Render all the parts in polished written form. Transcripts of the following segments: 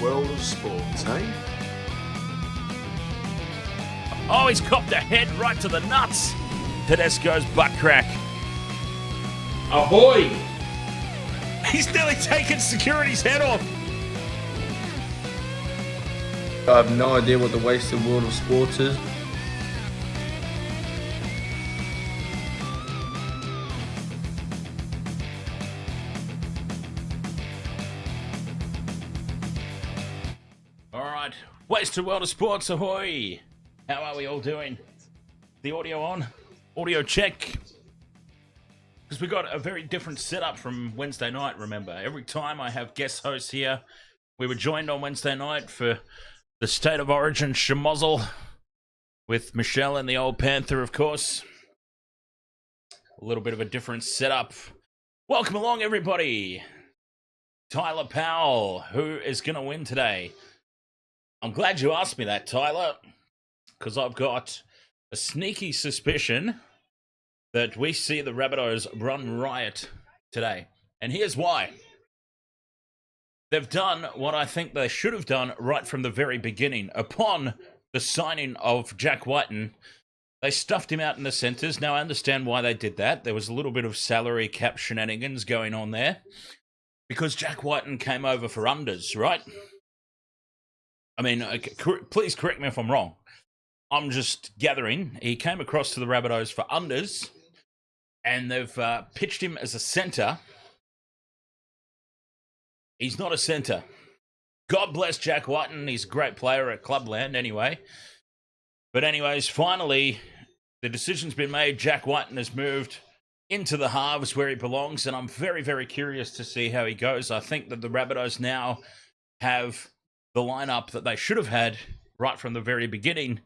World of sports, eh? Oh, he's copped a head right to the nuts. Tedesco's butt crack. Ahoy! He's nearly taken security's head off. I have no idea what the wasted world of sports is. All right, wasted world of sports, ahoy. How are we all doing? The audio on? Audio check. Because we got a very different setup from Wednesday night, remember. Every time I have guest hosts here, we were joined on Wednesday night for the State of Origin schmozzle with Michelle and the old Panther, of course. A little bit of a different setup. Welcome along, everybody. Tyler Powell, who is going to win today? I'm glad you asked me that, Tyler, because I've got a sneaky suspicion that we see the Rabbitohs run riot today. And here's why. They've done what I think they should have done right from the very beginning. Upon the signing of Jack Whiten, they stuffed him out in the centres. Now, I understand why they did that. There was a little bit of salary cap shenanigans going on there. Because Jack Whiten came over for unders, right? I mean, please correct me if I'm wrong. I'm just gathering. He came across to the Rabbitohs for unders, and they've pitched him as a centre. He's not a centre. God bless Jack Whiten. He's a great player at Clubland anyway. But anyways, finally, the decision's been made. Jack Whiten has moved into the halves where he belongs, and I'm very, very curious to see how he goes. I think that the Rabbitohs now have the lineup that they should have had right from the very beginning,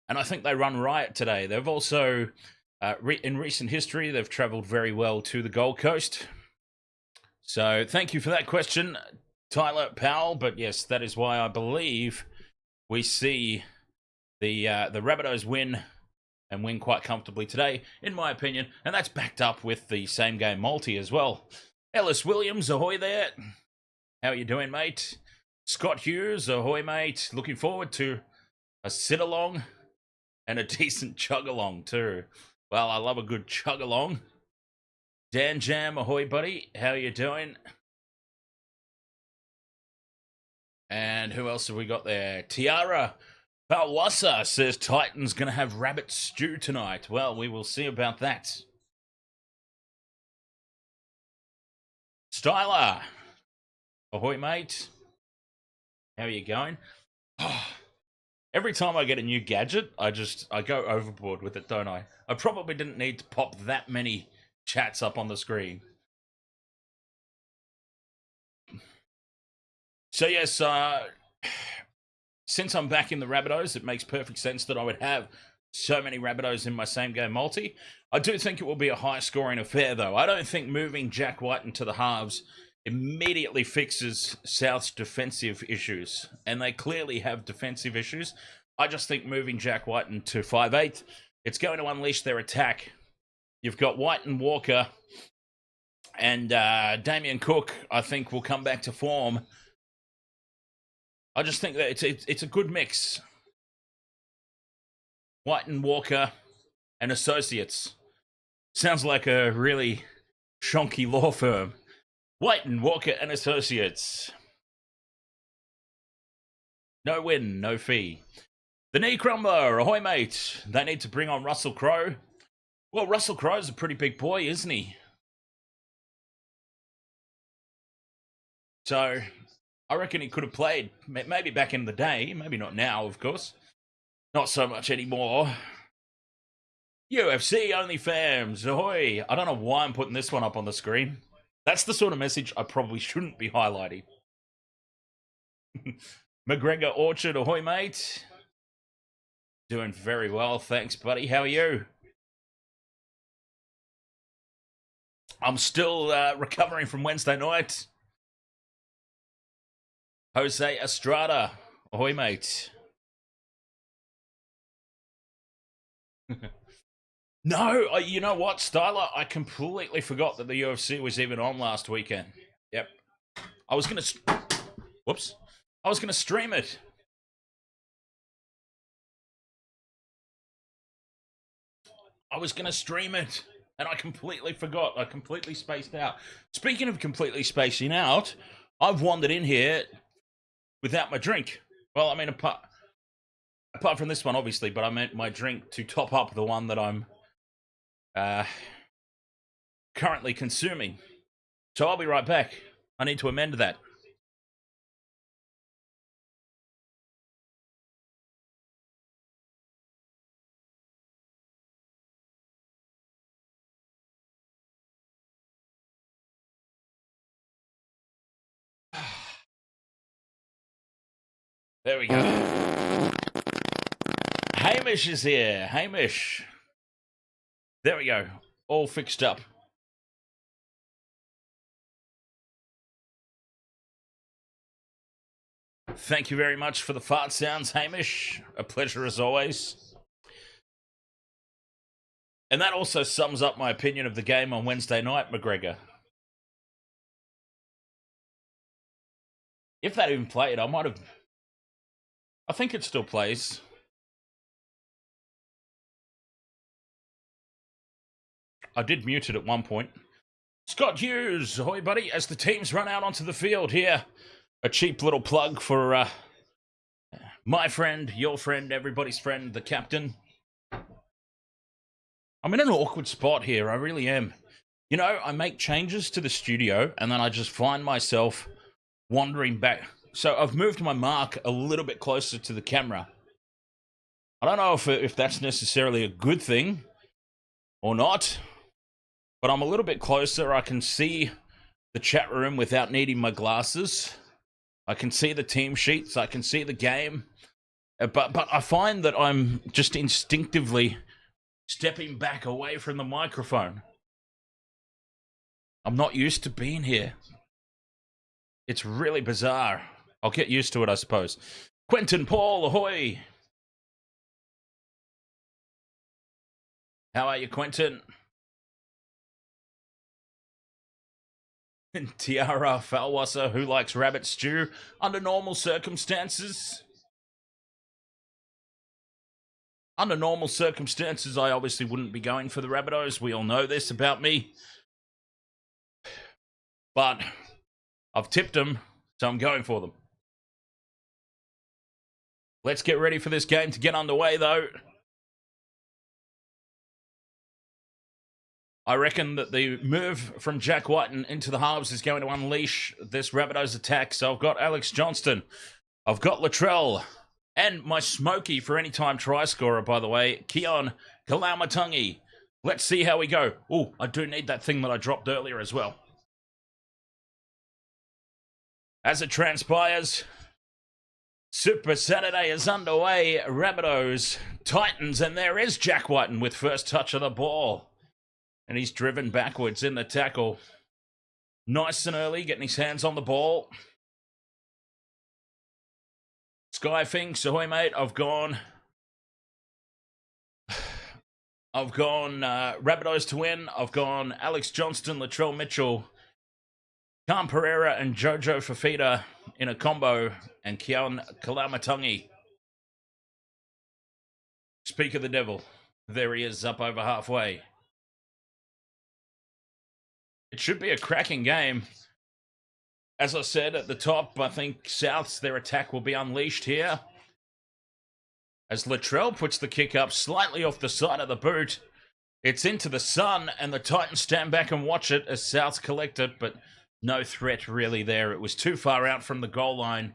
and I think they run riot today. They've also, in recent history, they've travelled very well to the Gold Coast. So thank you for that question, Tyler Powell. But yes, that is why I believe we see the Rabbitohs win, and win quite comfortably today, in my opinion. And that's backed up with the same game multi as well. Ellis Williams, ahoy there. How are you doing, mate? Scott Hughes, ahoy, mate. Looking forward to a sit-along and a decent chug-along too. Well, I love a good chug-along. Dan Jam, ahoy, buddy. How are you doing? And who else have we got there? Tiara Balwasa says Titans going to have rabbit stew tonight. Well, we will see about that. Styler. Ahoy, mate. How are you going? Oh, every time I get a new gadget, I go overboard with it, don't I? I probably didn't need to pop that many chats up on the screen. So yes, since I'm back in the Rabbitohs, it makes perfect sense that I would have so many Rabbitohs in my same game multi. I do think it will be a high-scoring affair, though. I don't think moving Jack Whiten to the halves immediately fixes South's defensive issues, and they clearly have defensive issues. I just think moving Jack Whiten to 5'8", it's going to unleash their attack. You've got Whiten, Walker, and Damien Cook, I think, will come back to form. I just think that it's a good mix. Whiten, Walker, and Associates. Sounds like a really shonky law firm. Whiten, Walker, and Associates. No win, no fee. The Knee Crumbler, ahoy, mate. They need to bring on Russell Crowe. Well, Russell Crowe's a pretty big boy, isn't he? So I reckon he could have played maybe back in the day. Maybe not now, of course. Not so much anymore. UFC OnlyFans, ahoy. I don't know why I'm putting this one up on the screen. That's the sort of message I probably shouldn't be highlighting. McGregor Orchard, ahoy, mate. Doing very well, thanks, buddy. How are you? I'm still recovering from Wednesday night. Jose Estrada, ahoy, mate. No, you know what, Styler? I completely forgot that the UFC was even on last weekend. Yep. I was going to... Whoops. I was going to stream it. And I completely forgot. I completely spaced out. Speaking of completely spacing out, I've wandered in here without my drink. Well, I mean, apart from this one, obviously, but I meant my drink to top up the one that I'm currently consuming. So I'll be right back. I need to amend that. There we go. Hamish is here. Hamish. There we go. All fixed up. Thank you very much for the fart sounds, Hamish. A pleasure as always. And that also sums up my opinion of the game on Wednesday night, McGregor. If that even played, I might have... I think it still plays. I did mute it at one point. Scott Hughes, ahoy buddy, as the teams run out onto the field here. A cheap little plug for my friend, your friend, everybody's friend, the captain. I'm in an awkward spot here, I really am. You know, I make changes to the studio and then I just find myself wandering back. So I've moved my mark a little bit closer to the camera. I don't know if that's necessarily a good thing or not, but I'm a little bit closer. I can see the chat room without needing my glasses. I can see the team sheets. I can see the game. But I find that I'm just instinctively stepping back away from the microphone. I'm not used to being here. It's really bizarre. I'll get used to it, I suppose. Quentin Paul, ahoy! How are you, Quentin? Tiara Falwasser, who likes rabbit stew under normal circumstances? Under normal circumstances, I obviously wouldn't be going for the Rabbitohs. We all know this about me. But I've tipped them, so I'm going for them. Let's get ready for this game to get underway, though. I reckon that the move from Jack Whiten into the halves is going to unleash this Rabbitohs attack. So I've got Alex Johnston. I've got Latrell. And my smoky for any time try scorer, by the way, Keon Kalamatungi. Let's see how we go. Oh, I do need that thing that I dropped earlier as well. As it transpires, Super Saturday is underway. Rabbitohs, Titans, and there is Jack Whiten with first touch of the ball. And he's driven backwards in the tackle. Nice and early, getting his hands on the ball. Sky Finks, ahoy mate, I've gone Rabbitohs to win. I've gone Alex Johnston, Latrell Mitchell, Cam Pereira and Jojo Fafita in a combo, and Keon Kalamatungi. Speak of the devil. There he is, up over halfway. It should be a cracking game. As I said at the top, I think Souths, their attack will be unleashed here. As Latrell puts the kick up slightly off the side of the boot. It's into the sun, and the Titans stand back and watch it as Souths collect it, but no threat really there. It was too far out from the goal line.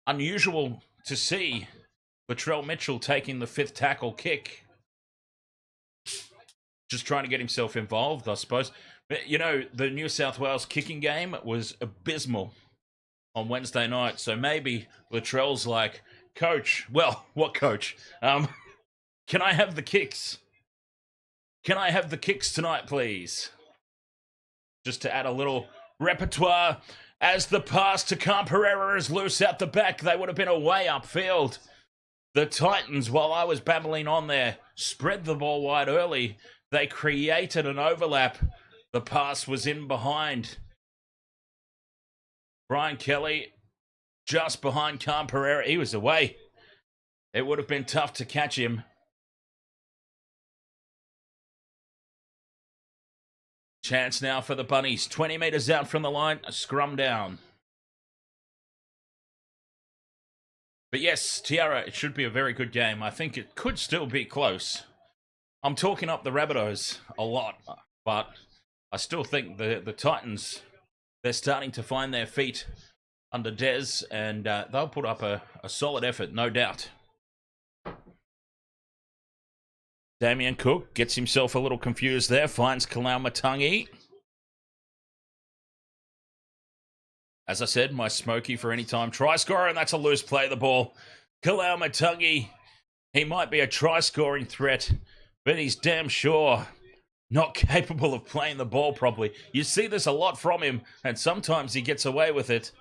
Unusual to see Latrell Mitchell taking the fifth tackle kick. Just trying to get himself involved, I suppose. You know, the New South Wales kicking game was abysmal on Wednesday night. So maybe Latrell's like, Coach, well, what coach? Can I have the kicks? Can I have the kicks tonight, please? Just to add a little repertoire. As the pass to Cam Pereira is loose out the back, they would have been away upfield. The Titans, while I was babbling on there, spread the ball wide early. They created an overlap. The pass was in behind. Brian Kelly just behind Khan Pereira. He was away. It would have been tough to catch him. Chance now for the Bunnies. 20 metres out from the line. A scrum down. But yes, Tiara, it should be a very good game. I think it could still be close. I'm talking up the Rabbitohs a lot, but I still think the Titans, they're starting to find their feet under Des, and they'll put up a solid effort, no doubt. Damien Cook gets himself a little confused there, finds Kalaumatangi. As I said, my Smokey for any time try scorer, and that's a loose play of the ball. Kalaumatangi, he might be a try-scoring threat, but he's damn sure not capable of playing the ball properly. You see this a lot from him, and sometimes he gets away with it.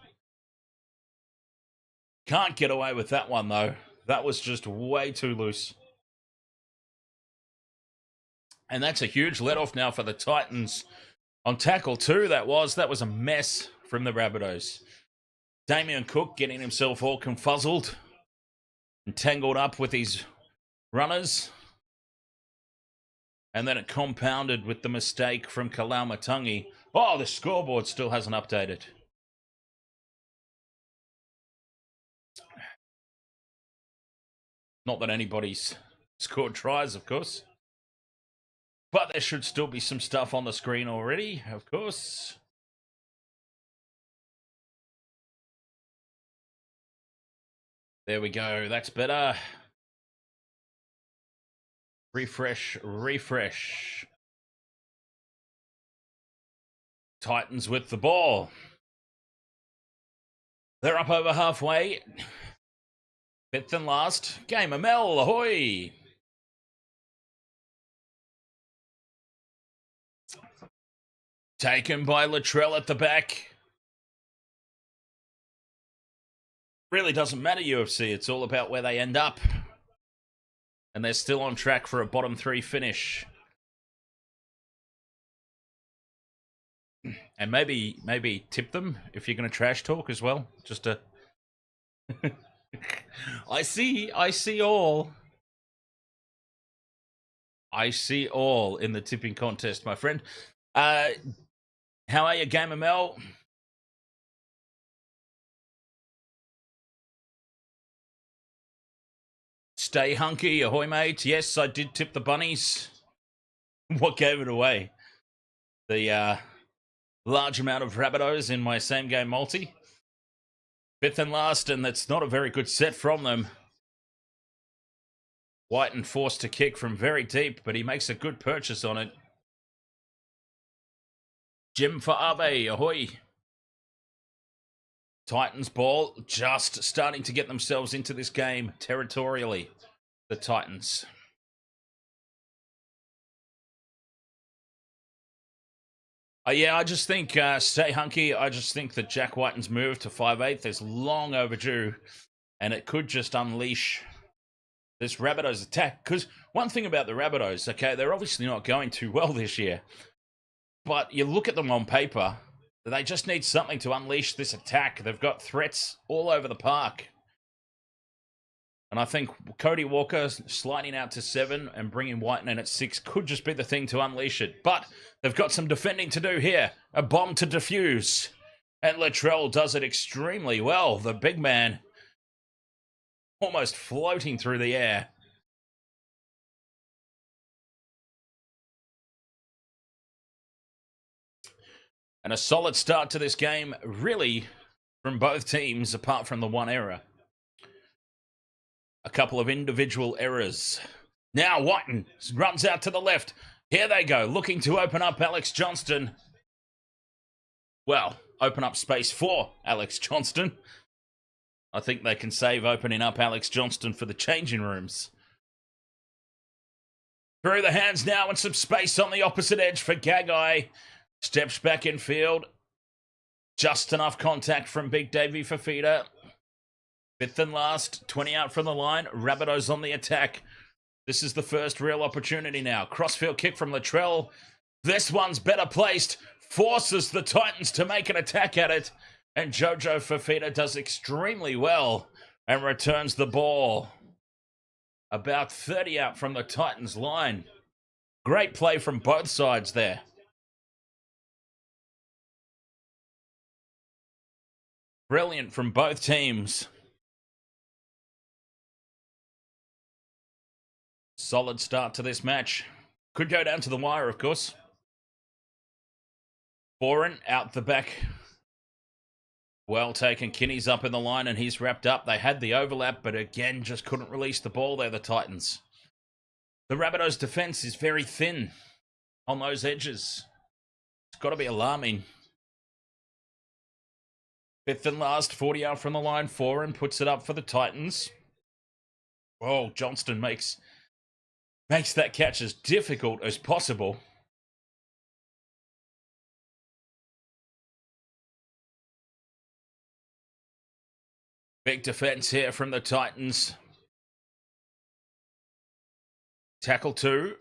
Can't get away with that one, though. That was just way too loose. And that's a huge let-off now for the Titans. On tackle 2, that was a mess from the Rabbitohs. Damien Cook getting himself all confuzzled and tangled up with his runners. And then it compounded with the mistake from Kalaumatangi. Oh, the scoreboard still hasn't updated. Not that anybody's scored tries, of course. But there should still be some stuff on the screen already, of course. There we go. That's better. Refresh, refresh. Titans with the ball. They're up over halfway. Fifth and last. Game of Mel. Ahoy! Taken by Latrell at the back. Really doesn't matter, UFC. It's all about where they end up. And they're still on track for a bottom 3 finish. And maybe tip them if you're going to trash talk as well. Just to... I see all. I see all in the tipping contest, my friend. How are you, Gamer Mel? Stay hunky, ahoy, mate. Yes, I did tip the Bunnies. What gave it away? The large amount of Rabbitohs in my same game multi. Fifth and last, and that's not a very good set from them. Whiten forced to kick from very deep, but he makes a good purchase on it. Jim for Ave, ahoy. Titans ball, just starting to get themselves into this game territorially. The Titans. Yeah, I just think, stay hunky. I just think that Jack Whiten's move to 5'8" is long overdue, and it could just unleash this Rabbitohs attack. Because one thing about the Rabbitohs, okay, they're obviously not going too well this year. But you look at them on paper, they just need something to unleash this attack. They've got threats all over the park. And I think Cody Walker sliding out to 7 and bringing Whiten in at 6 could just be the thing to unleash it. But they've got some defending to do here. A bomb to defuse. And Latrell does it extremely well. The big man almost floating through the air. And a solid start to this game, really, from both teams, apart from the one error. A couple of individual errors. Now Whiten runs out to the left. Here they go, looking to open up Alex Johnston. Well, open up space for Alex Johnston. I think they can save opening up Alex Johnston for the changing rooms. Through the hands now and some space on the opposite edge for Gagai. Steps back in field. Just enough contact from Big Davey Fafita. Fifth and last, 20 out from the line. Rabbitohs on the attack. This is the first real opportunity now. Crossfield kick from Latrell. This one's better placed. Forces the Titans to make an attack at it. And Jojo Fafita does extremely well and returns the ball. About 30 out from the Titans line. Great play from both sides there. Brilliant from both teams. Solid start to this match. Could go down to the wire, of course. Foran out the back. Well taken. Kinney's up in the line and he's wrapped up. They had the overlap, but again, just couldn't release the ball there, the Titans. The Rabbitohs' defense is very thin on those edges. It's got to be alarming. Fifth and last, 40 out from the line. Foran puts it up for the Titans. Oh, Johnston makes that catch as difficult as possible. Big defense here from the Titans. Tackle 2.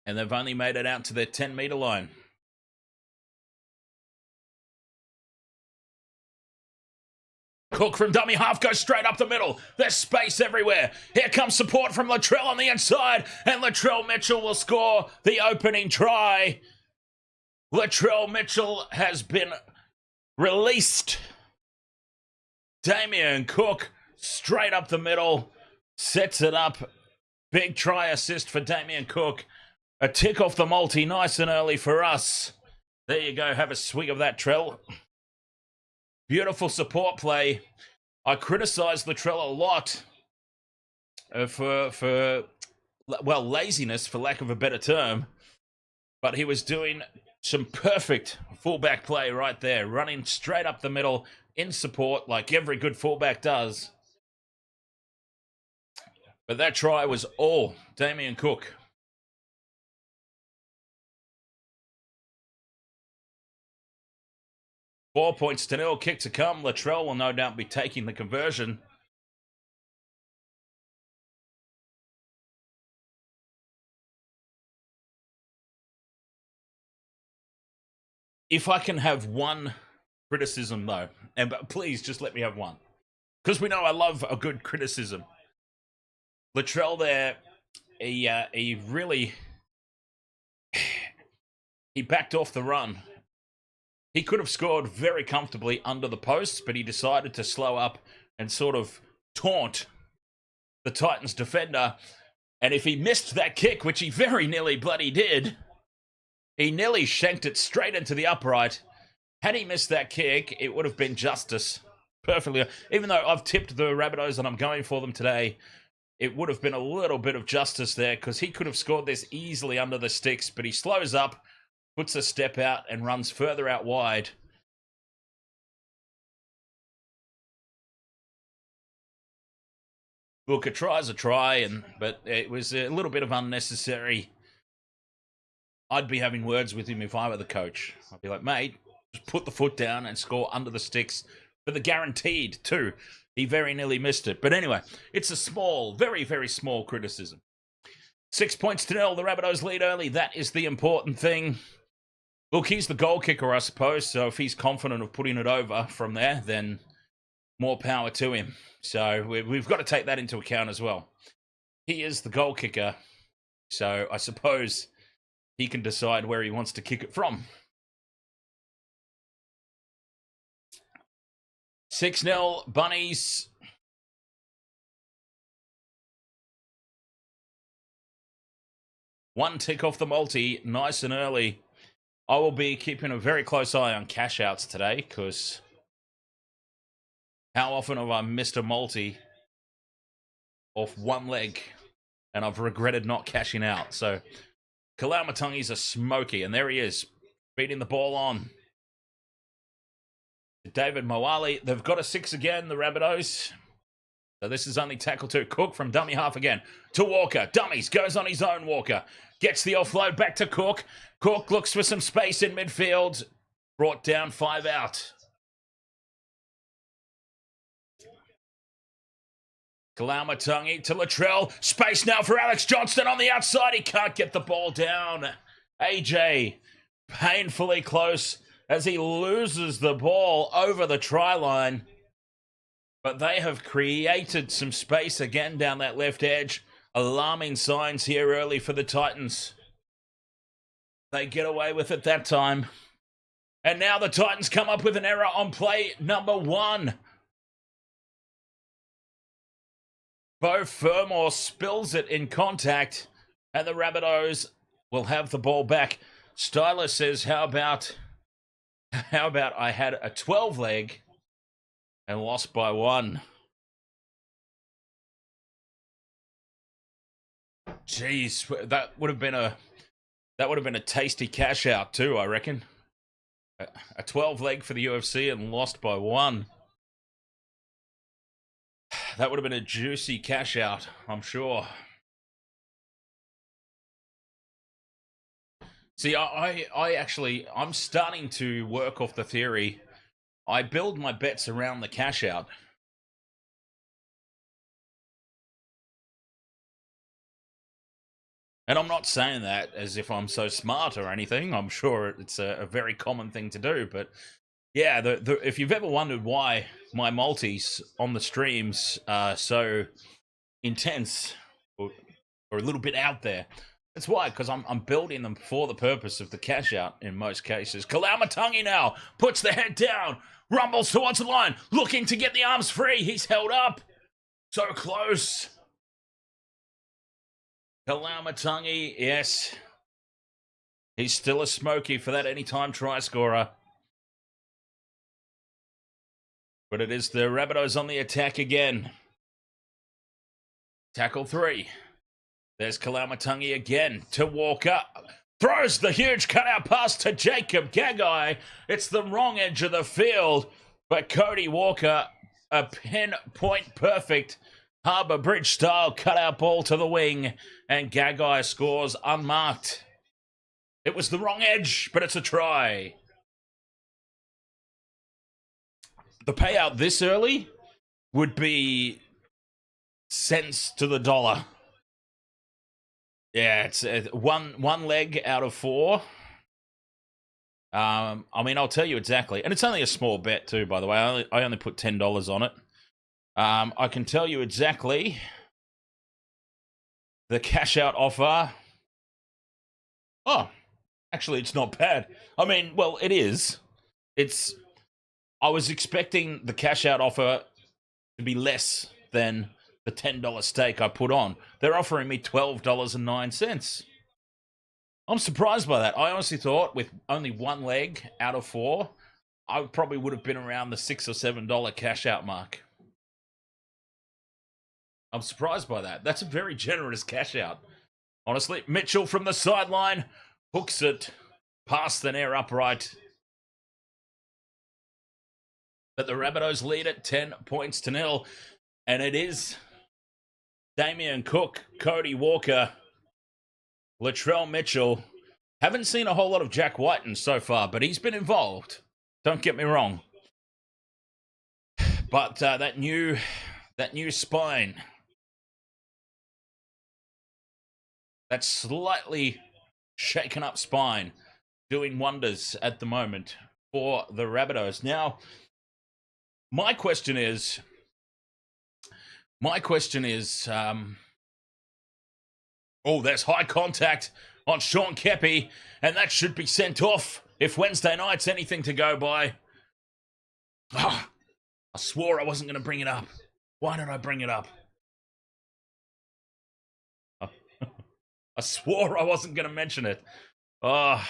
And they've only made it out to their 10-metre line. Cook from dummy half goes straight up the middle. There's space everywhere. Here comes support from Latrell on the inside. And Latrell Mitchell will score the opening try. Latrell Mitchell has been released. Damien Cook straight up the middle. Sets it up. Big try assist for Damien Cook. A tick off the multi. Nice and early for us. There you go. Have a swig of that, Trell. Beautiful support play. I criticised Latrell a lot for laziness, for lack of a better term. But he was doing some perfect fullback play right there. Running straight up the middle in support like every good fullback does. But that try was all Damien Cook. Four points to nil. Kick to come. Latrell will no doubt be taking the conversion. If I can have one criticism, though, and please just let me have one, because we know I love a good criticism. Latrell there, he really backed off the run. He could have scored very comfortably under the posts, but he decided to slow up and sort of taunt the Titans defender. And if he missed that kick, which he very nearly bloody did, he nearly shanked it straight into the upright. Had he missed that kick, it would have been justice. Perfectly. Even though I've tipped the Rabbitohs and I'm going for them today, it would have been a little bit of justice there because he could have scored this easily under the sticks, but he slows up, puts a step out and runs further out wide. Booker tries a try, but it was a little bit of unnecessary. I'd be having words with him if I were the coach. I'd be like, mate, just put the foot down and score under the sticks for the guaranteed too. He very nearly missed it. But anyway, it's a small, very, very small criticism. 6 points to nil. The Rabbitohs lead early. That is the important thing. Look, he's the goal kicker, I suppose. So if he's confident of putting it over from there, then more power to him. So we've got to take that into account as well. He is the goal kicker. So I suppose he can decide where he wants to kick it from. 6-0, Bunnies. One tick off the multi, nice and early. I will be keeping a very close eye on cash outs today because how often have I missed a multi off one leg and I've regretted not cashing out. So Kalaumatangi's a smoky, and there he is, beating the ball on. David Moali, they've got a 6 again, the Rabbitohs. So this is only tackle 2. Cook from dummy half again to Walker. Dummies, goes on his own, Walker. Gets the offload back to Cook. Cook looks for some space in midfield. Brought down 5 out. Kalaumatangi to Latrell. Space now for Alex Johnston on the outside. He can't get the ball down. AJ, painfully close. as he loses the ball over the try line. But they have created some space again down that left edge. Alarming signs here early for the Titans. They get away with it that time. And now the Titans come up with an error on play number 1. Bo Fermor spills it in contact, and the Rabbitohs will have the ball back. Styler says, how about I had a 12 leg and lost by 1. Jeez, that would have been a tasty cash out too, I reckon. A 12 leg for the UFC and lost by 1. That would have been a juicy cash out, I'm sure. See, I'm starting to work off the theory. I build my bets around the cash out. And I'm not saying that as if I'm so smart or anything. I'm sure it's a very common thing to do. But yeah, if you've ever wondered why my multis on the streams are so intense or a little bit out there, that's why, because I'm building them for the purpose of the cash out in most cases. Kalamatangi now puts the head down, rumbles towards the line, looking to get the arms free. He's held up. So close. Kalamatangi, yes. He's still a smoky for that anytime try scorer. But it is the Rabbitohs on the attack again. Tackle 3. There's Kalamatangi again to Walker. Throws the huge cutout pass to Jacob Gagai. It's the wrong edge of the field. But Cody Walker, a pinpoint perfect Harbour Bridge style cutout ball to the wing. And Gagai scores unmarked. It was the wrong edge, but it's a try. The payout this early would be cents to the dollar. Yeah, it's one leg out of 4. I mean, I'll tell you exactly. And it's only a small bet too, by the way. I only put $10 on it. I can tell you exactly the cash out offer. Oh, actually, it's not bad. I mean, well, it is. I was expecting the cash out offer to be less than the $10 stake I put on. They're offering me $12.09. I'm surprised by that. I honestly thought with only one leg out of 4, I probably would have been around the $6 or $7 cash out mark. I'm surprised by that. That's a very generous cash out. Honestly, Mitchell from the sideline hooks it past the near upright. But the Rabbitohs lead at 10 points to 0. And it is Damien Cook, Cody Walker, Latrell Mitchell. Haven't seen a whole lot of Jack Whiten so far, but he's been involved. Don't get me wrong. But that new spine, that slightly shaken up spine, doing wonders at the moment for the Rabbitohs. Now, my question is, oh, there's high contact on Sean Kepi, and that should be sent off if Wednesday night's anything to go by. Oh, I swore I wasn't going to bring it up. Why did I bring it up? I swore I wasn't going to mention it. Oh.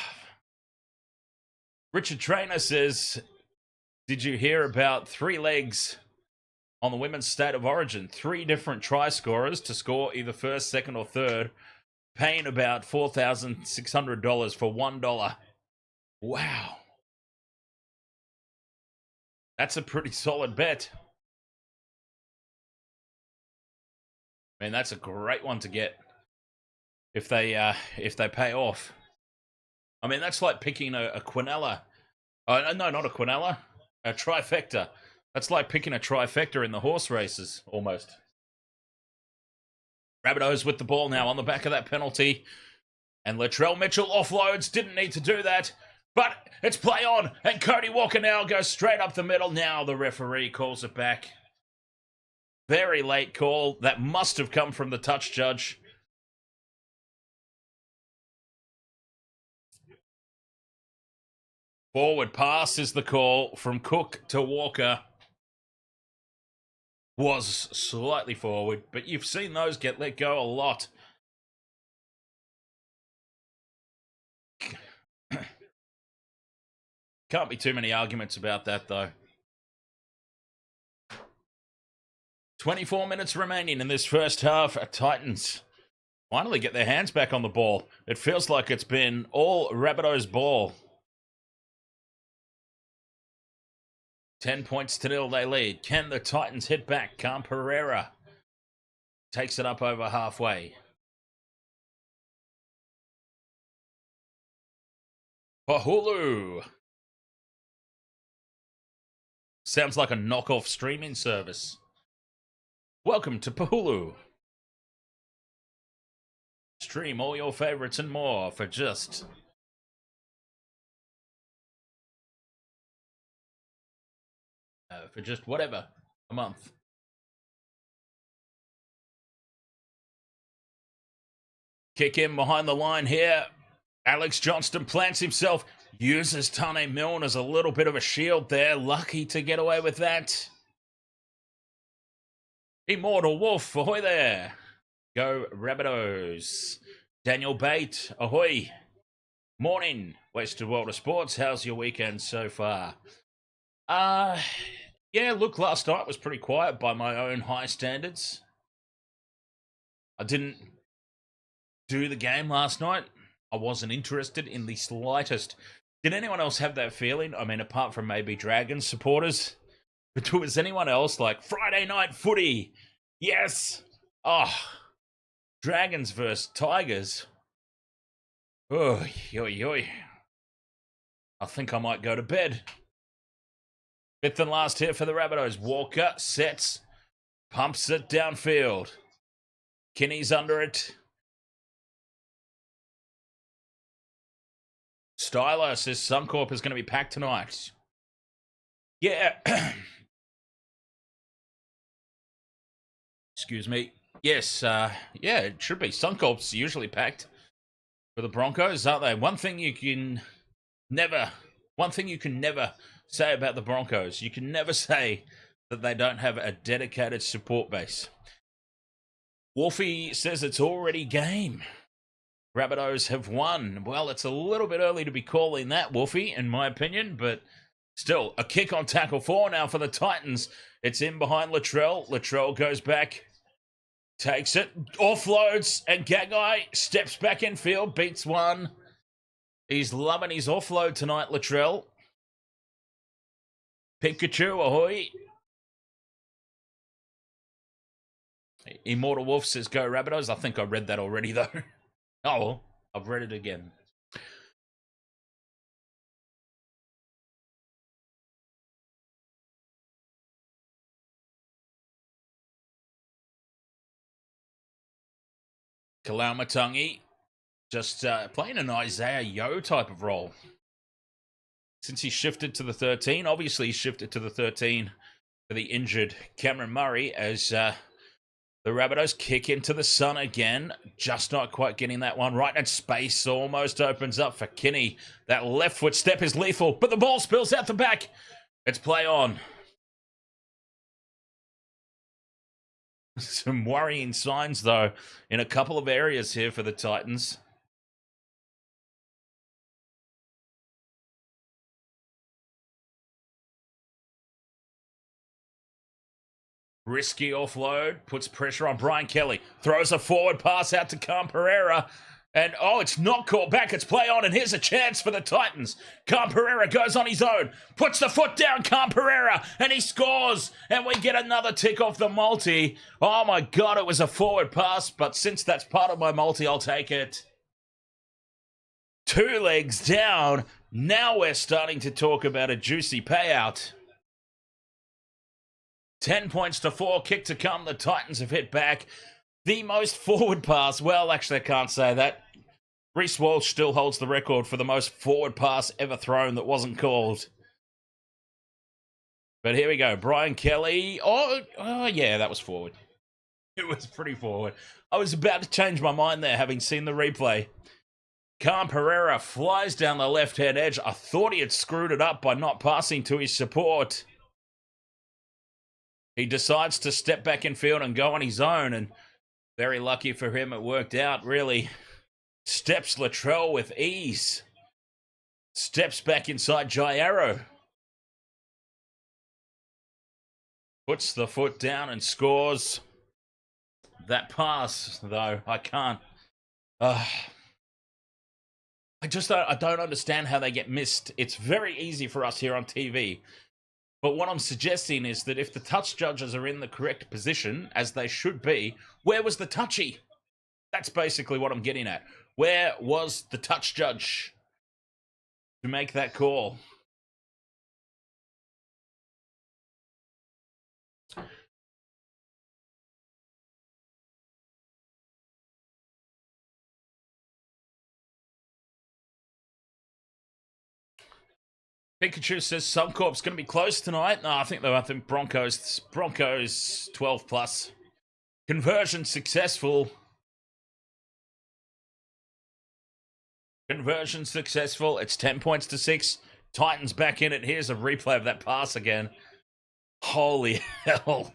Richard Trainer says, did you hear about 3 legs on the women's state of origin? 3 different try scorers to score either first, second, or third, paying about $4,600 for $1. Wow. That's a pretty solid bet. I mean, that's a great one to get if they pay off. I mean, that's like picking a quinella. No, not a quinella. A trifecta. That's like picking a trifecta in the horse races, almost. Rabbitohs with the ball now on the back of that penalty. And Latrell Mitchell offloads. Didn't need to do that. But it's play on, and Cody Walker now goes straight up the middle. Now the referee calls it back. Very late call. That must have come from the touch judge. Forward pass is the call from Cook to Walker. Was slightly forward, but you've seen those get let go a lot. Can't be too many arguments about that, though. 24 minutes remaining in this first half. Titans finally get their hands back on the ball. It feels like it's been all Rabbitohs' ball. 10 points to 0 they lead. Can the Titans hit back? Cam Pereira takes it up over halfway. Pahulu. Sounds like a knockoff streaming service. Welcome to Pahulu. Stream all your favorites and more for just whatever a month. Kick in behind the line here. Alex Johnston plants himself, uses Tane Milne as a little bit of a shield there. Lucky to get away with that. Immortal Wolf, ahoy there. Go Rabbitohs. Daniel Bate, ahoy. Morning, Wasted World of Sports. How's your weekend so far? Yeah, look, last night was pretty quiet by my own high standards. I didn't do the game last night. I wasn't interested in the slightest. Did anyone else have that feeling? I mean, apart from maybe Dragons supporters. But was anyone else like, Friday night footy? Yes! Oh, Dragons versus Tigers. Oh, yoy. I think I might go to bed. Fifth and last here for the Rabbitohs. Walker sets, pumps it downfield. Kinney's under it. Styler says Suncorp is going to be packed tonight. Yeah. Excuse me. Yes, yeah, it should be. Suncorp's usually packed for the Broncos, aren't they? One thing you can never say about the Broncos, you can never say that they don't have a dedicated support base. Wolfie says it's already game. Rabbitohs have won. Well, it's a little bit early to be calling that, Wolfie, in my opinion, but still, a kick on tackle 4 now for the Titans. It's in behind Latrell. Latrell goes back, takes it, offloads, and Gagai steps back in field, beats one. He's loving his offload tonight, Latrell. Pikachu, ahoy. Immortal Wolf says, go Rabbitohs. I think I read that already, though. Oh, well, I've read it again. Kalaumatangi just playing an Isaiah Yeo type of role. Since he shifted to the 13, obviously he shifted to the 13 for the injured Cameron Murray as the Rabbitohs kick into the sun again. Just not quite getting that one right. And space almost opens up for Kinney. That left foot step is lethal, but the ball spills out the back. It's play on. Some worrying signs, though, in a couple of areas here for the Titans. Risky offload, puts pressure on Brian Kelly. Throws a forward pass out to Cam Pereira. And, oh, it's not caught back. It's play on, and here's a chance for the Titans. Cam Pereira goes on his own. Puts the foot down, Cam Pereira, and he scores. And we get another tick off the multi. Oh, my God, it was a forward pass. But since that's part of my multi, I'll take it. 2 legs down. Now we're starting to talk about a juicy payout. 10 points to 4, kick to come. The Titans have hit back. The most forward pass. Well, actually, I can't say that. Reece Walsh still holds the record for the most forward pass ever thrown that wasn't called. But here we go. Brian Kelly. Oh yeah, that was forward. It was pretty forward. I was about to change my mind there, having seen the replay. Cam Pereira flies down the left-hand edge. I thought he had screwed it up by not passing to his support. He decides to step back in field and go on his own, and very lucky for him, it worked out, really. Steps Latrell with ease. Steps back inside Jairo. Puts the foot down and scores. That pass, though, I can't. I don't understand how they get missed. It's very easy for us here on TV. But what I'm suggesting is that if the touch judges are in the correct position, as they should be, where was the touchy? That's basically what I'm getting at. Where was the touch judge to make that call? Pikachu says Subcorp's going to be close tonight. No, I think Broncos 12 plus. Conversion successful. Conversion successful. It's 10 points to 6. Titans back in it. Here's a replay of that pass again. Holy hell.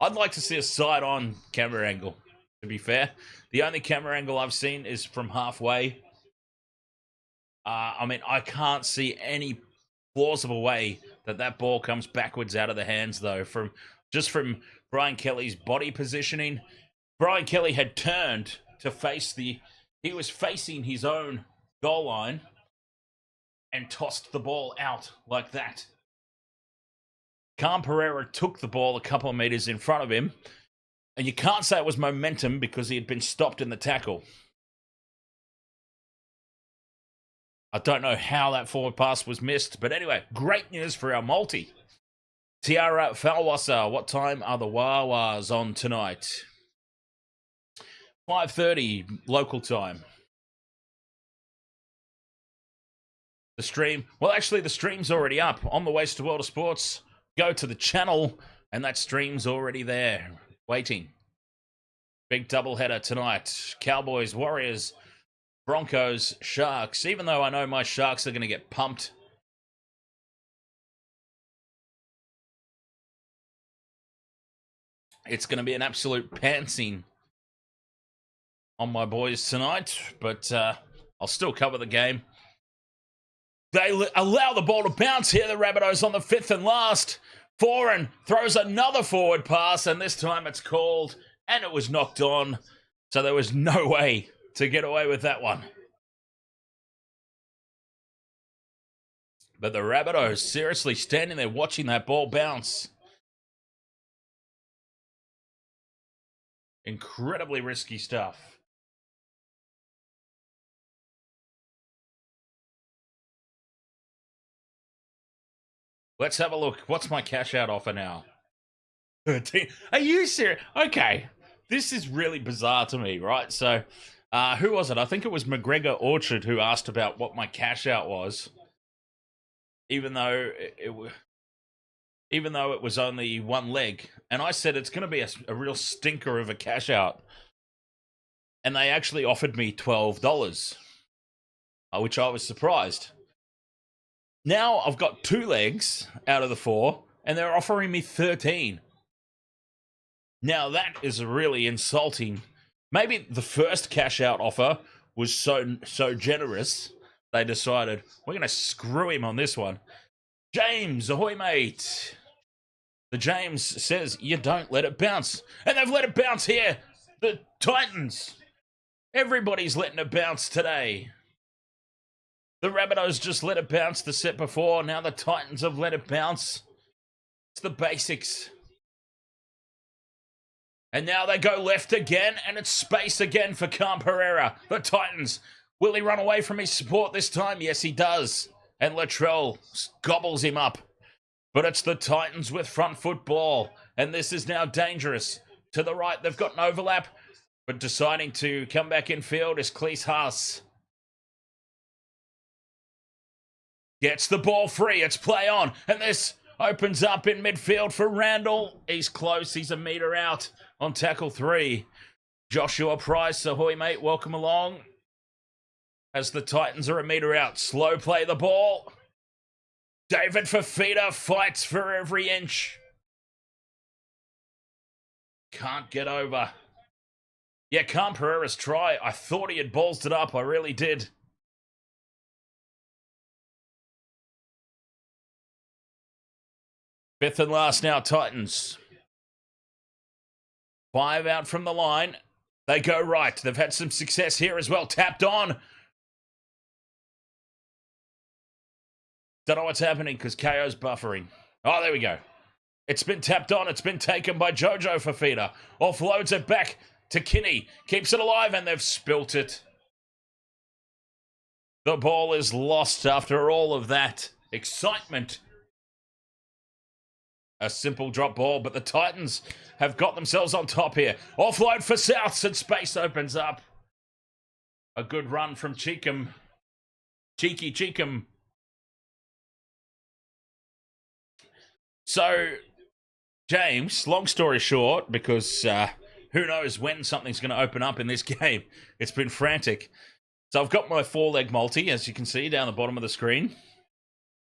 I'd like to see a side-on camera angle, to be fair. The only camera angle I've seen is from halfway. I can't see any plausible way that ball comes backwards out of the hands, though, from Brian Kelly's body positioning. Brian Kelly had turned to face he was facing his own goal line and tossed the ball out like that. Cam Pereira took the ball a couple of meters in front of him, and you can't say it was momentum because he had been stopped in the tackle. I don't know how that forward pass was missed, but anyway, great news for our multi. Tiara Falwasa, what time are the Wawas on tonight? 5:30 local time. The stream, well, actually, the stream's already up. On the Waste to World of Sports, go to the channel, and that stream's already there, waiting. Big doubleheader tonight. Cowboys, Warriors, Broncos, Sharks. Even though I know my Sharks are going to get pumped. It's going to be an absolute pantsing on my boys tonight, but I'll still cover the game. They allow the ball to bounce here, the Rabbitohs on the 5th and last. Foran throws another forward pass, and this time it's called, and it was knocked on. So there was no way to get away with that one. But the Rabbitohs seriously standing there watching that ball bounce. Incredibly risky stuff. Let's have a look. What's my cash out offer now? 13. Are you serious? Okay. This is really bizarre to me, right? So, who was it? I think it was McGregor Orchard who asked about what my cash out was. Even though it was only one leg. And I said it's going to be a real stinker of a cash out. And they actually offered me $12, which I was surprised. Now I've got 2 legs out of the 4, and they're offering me 13. Now that is really insulting. Maybe the first cash out offer was so generous, they decided, we're going to screw him on this one. James, ahoy mate. The James says, you don't let it bounce. And they've let it bounce here. The Titans. Everybody's letting it bounce today. The Rabbitohs just let it bounce the set before. Now the Titans have let it bounce. It's the basics. And now they go left again, and it's space again for Cam Pereira. The Titans. Will he run away from his support this time? Yes, he does. And Latrell gobbles him up. But it's the Titans with front foot ball. And this is now dangerous. To the right, they've got an overlap. But deciding to come back in field is Cleese Haas. Gets the ball free. It's play on. And this opens up in midfield for Randall. He's close. He's a metre out on tackle 3. Joshua Price, ahoy, mate. Welcome along. As the Titans are a metre out. Slow play the ball. David Fafita fights for every inch. Can't get over. Yeah, Khan Pereira's try. I thought he had ballsed it up. I really did. Fifth and last now, Titans. 5 out from the line. They go right. They've had some success here as well. Tapped on. Don't know what's happening because KO's buffering. Oh, there we go. It's been tapped on. It's been taken by Jojo Fafita. Offloads it back to Kinney. Keeps it alive and they've spilt it. The ball is lost after all of that excitement. A simple drop ball, but the Titans have got themselves on top here. Offload for Souths and space opens up. A good run from Cheekham. Cheeky Cheekham. So, James, long story short, because who knows when something's going to open up in this game. It's been frantic. So I've got my 4-leg multi, as you can see down the bottom of the screen.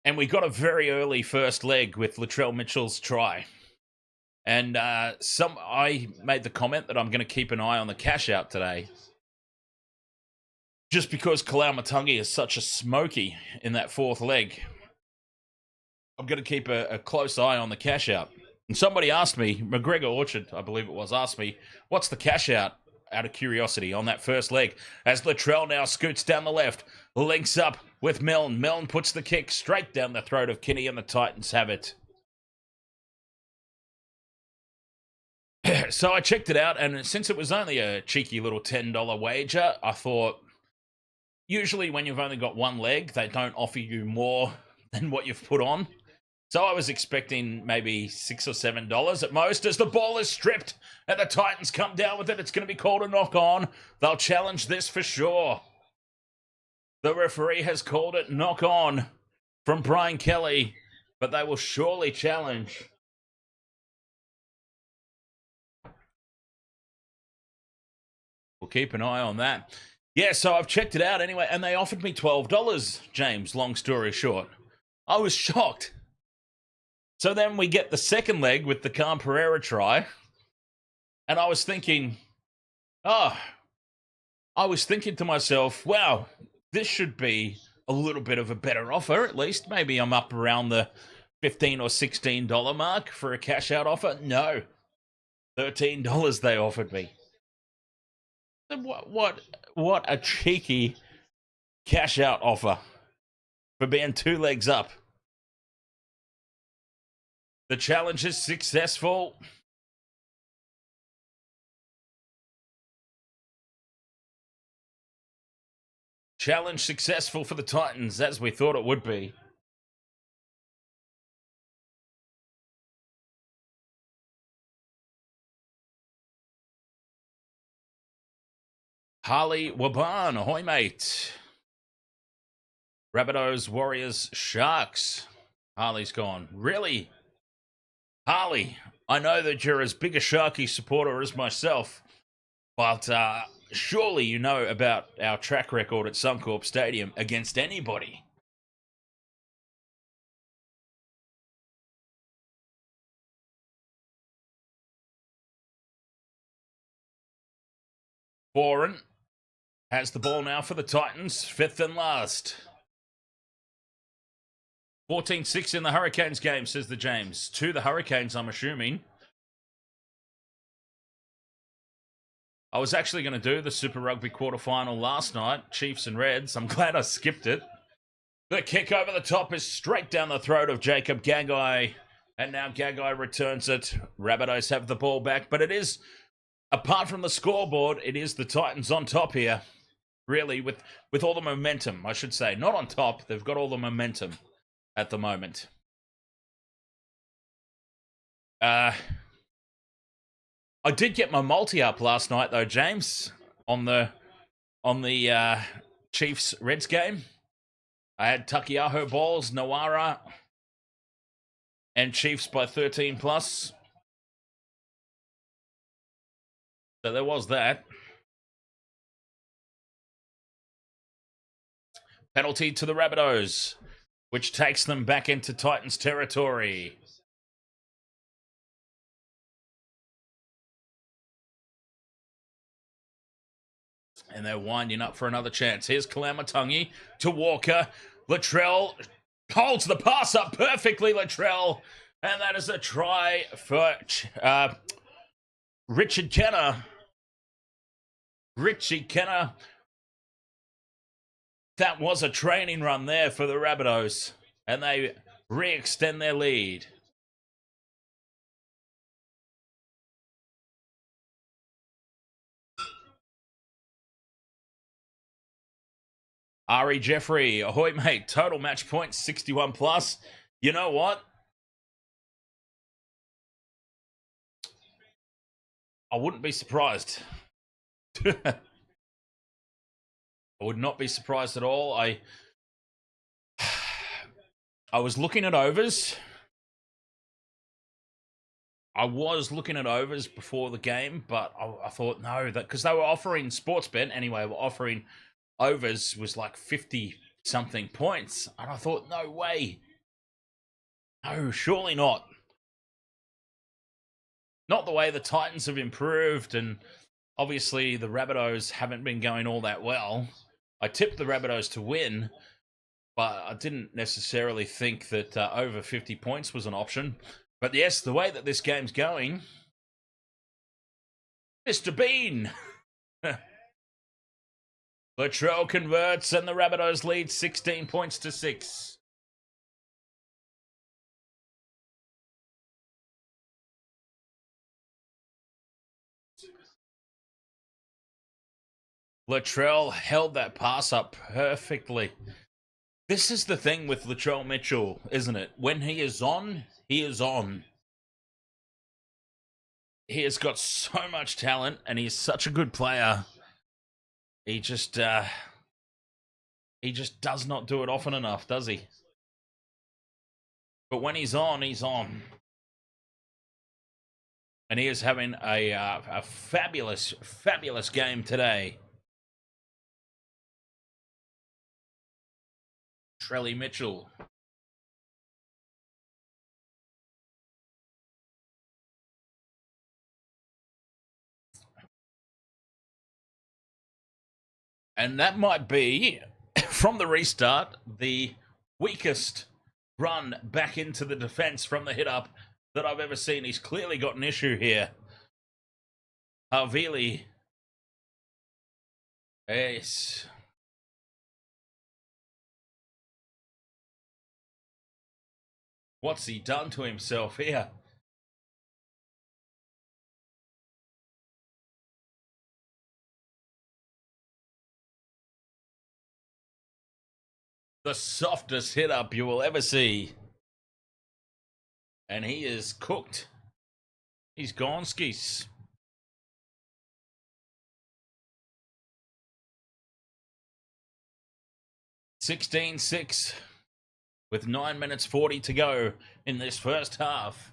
And we got a very early first leg with Latrell Mitchell's try. And I made the comment that I'm going to keep an eye on the cash out today. Just because Kalau Matangi is such a smoky in that 4th leg. I'm going to keep a close eye on the cash out. And somebody asked me, McGregor Orchard, I believe it was, asked me, what's the cash out of curiosity on that first leg? As Latrell now scoots down the left, links up with Milne. Milne puts the kick straight down the throat of Kinney and the Titans have it. So I checked it out, and since it was only a cheeky little $10 wager, I thought, usually when you've only got 1 leg, they don't offer you more than what you've put on. So I was expecting maybe $6 or $7 at most as the ball is stripped and the Titans come down with it. It's going to be called a knock on. They'll challenge this for sure. The referee has called it knock on from Brian Kelly, but they will surely challenge. We'll keep an eye on that. Yeah, so I've checked it out anyway, and they offered me $12, James, long story short. I was shocked. So then we get the second leg with the Khan Pereira try. And I was thinking to myself, wow, this should be a little bit of a better offer, at least. Maybe I'm up around the $15 or $16 mark for a cash out offer. No, $13 they offered me. What a cheeky cash out offer for being 2 legs up. The challenge is successful. Challenge successful for the Titans, as we thought it would be. Harley Waban, ahoy mate. Rabbitohs, Warriors, Sharks. Harley's gone. Really? Harley, I know that you're as big a Sharky supporter as myself, but surely you know about our track record at Suncorp Stadium against anybody. Boren has the ball now for the Titans, 5th and last. 14-6 in the Hurricanes game, says the James. To the Hurricanes, I'm assuming. I was actually going to do the Super Rugby quarterfinal last night, Chiefs and Reds. I'm glad I skipped it. The kick over the top is straight down the throat of Jacob Gagai. And now Gagai returns it. Rabbitohs have the ball back. But it is, apart from the scoreboard, it is the Titans on top here. Really, with all the momentum, I should say. Not on top, they've got all the momentum at the moment. I did get my multi up last night though, James, on the Chiefs Reds game. I had Takiaho balls, Nawara, and Chiefs by 13 plus. So there was that. Penalty to the Rabbitohs, which takes them back into Titans territory. And they're winding up for another chance. Here's Kalamatangi to Walker. Latrell holds the pass up perfectly, Latrell. And that is a try for Richie Kenner. That was a training run there for the Rabbitohs. And they re-extend their lead. Ari Jeffrey, ahoy mate, total match points 61 plus. You know what? I wouldn't be surprised. I would not be surprised at all. I was looking at overs. I was looking at overs before the game, but I thought no, that because they were offering Sportsbet anyway, were offering overs was like 50 something points, and I thought no way, no, surely not. Not the way the Titans have improved, and obviously the Rabbitohs haven't been going all that well. I tipped the Rabbitohs to win, but I didn't necessarily think that over 50 points was an option. But yes, the way that this game's going, Mr. Bean. Latrell converts and the Rabbitohs lead 16 points to 6. Latrell held that pass up perfectly. This is the thing with Latrell Mitchell, isn't it? When he is on, he is on. He has got so much talent and he's such a good player. He just does not do it often enough, does he? But when he's on, he's on. And he is having a fabulous, fabulous game today. Trelly Mitchell. And that might be, from the restart, the weakest run back into the defense from the hit-up that I've ever seen. He's clearly got an issue here. Havili. Yes. What's he done to himself here? The softest hit-up you will ever see. And he is cooked. He's gone skis. (16-6) with 9 minutes 40 to go in this first half.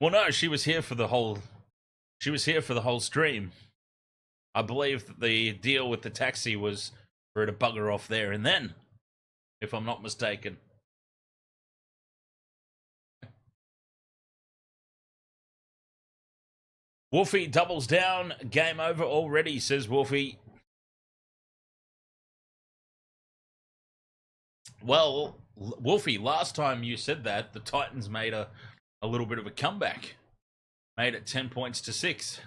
Well, no, she was here for the whole stream. I believe that the deal with the taxi was for her to bugger off there and then, if I'm not mistaken. Wolfie doubles down. Game over already, says Wolfie. Well, Wolfie, last time you said that, the Titans made a little bit of a comeback. Made it 10 points to 6.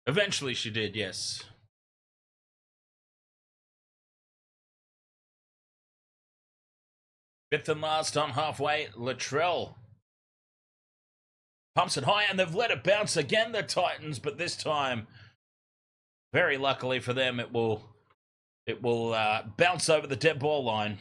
Eventually she did, yes. Fifth and last on halfway, Latrell pumps it high, and they've let it bounce again, the Titans, but this time, very luckily for them, it will bounce over the dead ball line.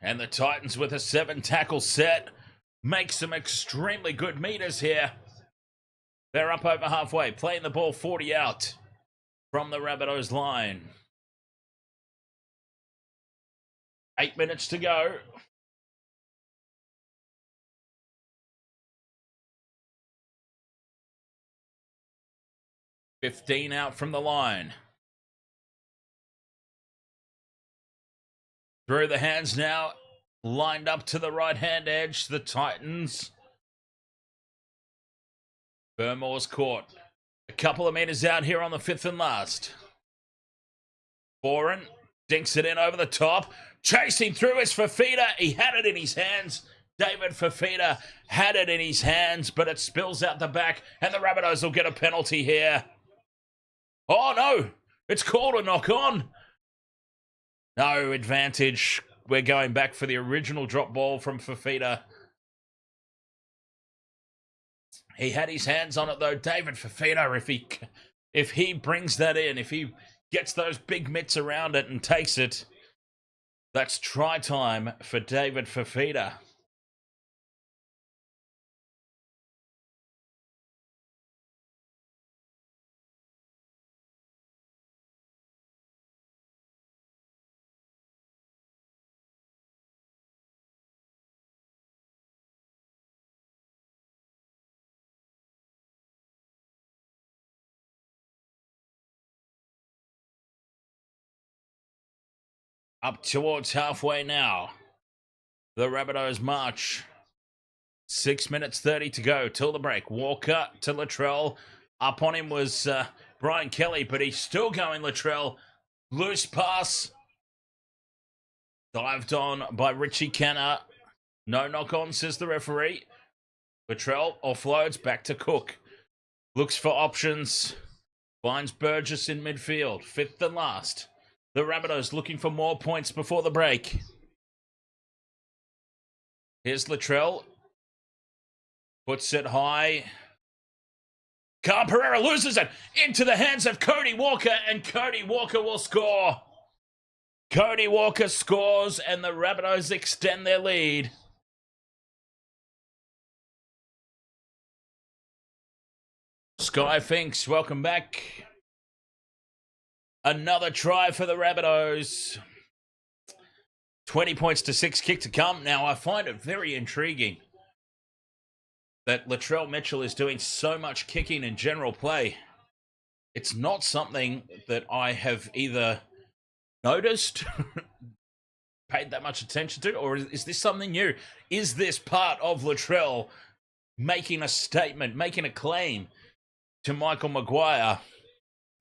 And the Titans with a 7-tackle set make some extremely good meters here. They're up over halfway, playing the ball 40 out from the Rabbitohs line. 8 minutes to go. $15 out from the line. Through the hands now, lined up to the right-hand edge, the Titans. Burmore's caught. A couple of meters out here on the 5th and last. Foran dinks it in over the top. Chasing through is Fafita. He had it in his hands. David Fafita had it in his hands, but it spills out the back, and the Rabbitohs will get a penalty here. Oh, no. It's called a knock-on. No advantage. We're going back for the original drop ball from Fafita. He had his hands on it, though. David Fafita, if he brings that in, if he gets those big mitts around it and takes it, that's try time for David Fafita. Up towards halfway now. The Rabbitohs march. 6 minutes 30 to go till the break. Walker to Latrell. Up on him was Brian Kelly, but he's still going, Latrell. Loose pass. Dived on by Richie Kenner. No knock-on, says the referee. Latrell offloads back to Cook. Looks for options. Finds Burgess in midfield. 5th and last. The Rabbitohs looking for more points before the break. Here's Latrell. Puts it high. Carl Pereira loses it into the hands of Cody Walker, and Cody Walker will score. Cody Walker scores, and the Rabbitohs extend their lead. Sky Finks, welcome back. Another try for the Rabbitohs. 20 points to 6, kick to come. Now, I find it very intriguing that Latrell Mitchell is doing so much kicking in general play. It's not something that I have either noticed, paid that much attention to, or is this something new? Is this part of Latrell making a statement, making a claim to Michael Maguire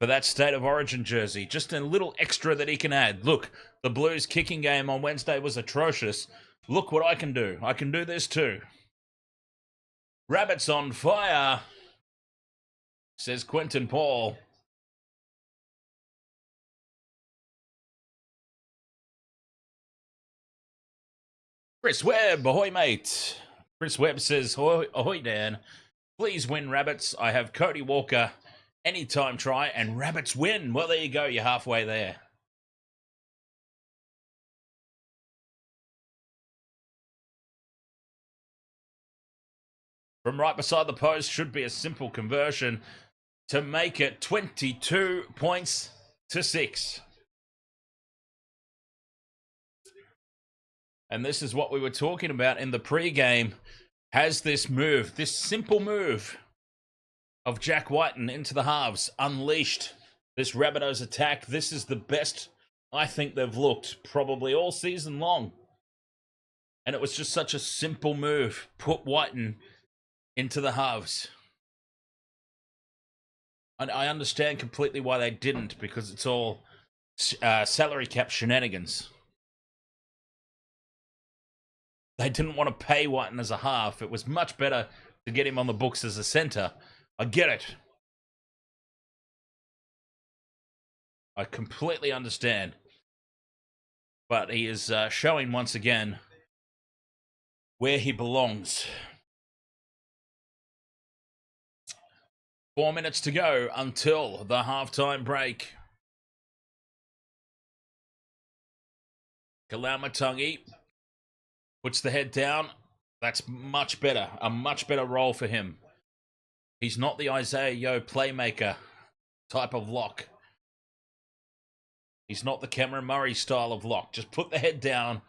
for that State of Origin jersey? Just a little extra that he can add. Look, the Blues kicking game on Wednesday was atrocious. Look what I can do. I can do this too. Rabbits on fire, says Quentin Paul. Chris Webb, ahoy mate. Chris Webb says, ahoy Dan. Please win Rabbits. I have Cody Walker. Anytime try, and Rabbits win. Well, there you go. You're halfway there. From right beside the post should be a simple conversion to make it 22 points to 6. And this is what we were talking about in the pregame. Has this move, this simple move of Jack Whiten into the halves, unleashed this Rabbitohs attack. This is the best I think they've looked probably all season long. And it was just such a simple move. Put Whiten into the halves. And I understand completely why they didn't, because it's all salary cap shenanigans. They didn't want to pay Whiten as a half. It was much better to get him on the books as a centre. I get it. I completely understand. But he is showing once again where he belongs. 4 minutes to go until the halftime break. Kalamatangi Puts the head down. That's much better. A much better role for him. He's not the Isaiah Yeo playmaker type of lock. He's not the Cameron Murray style of lock. Just put the head down.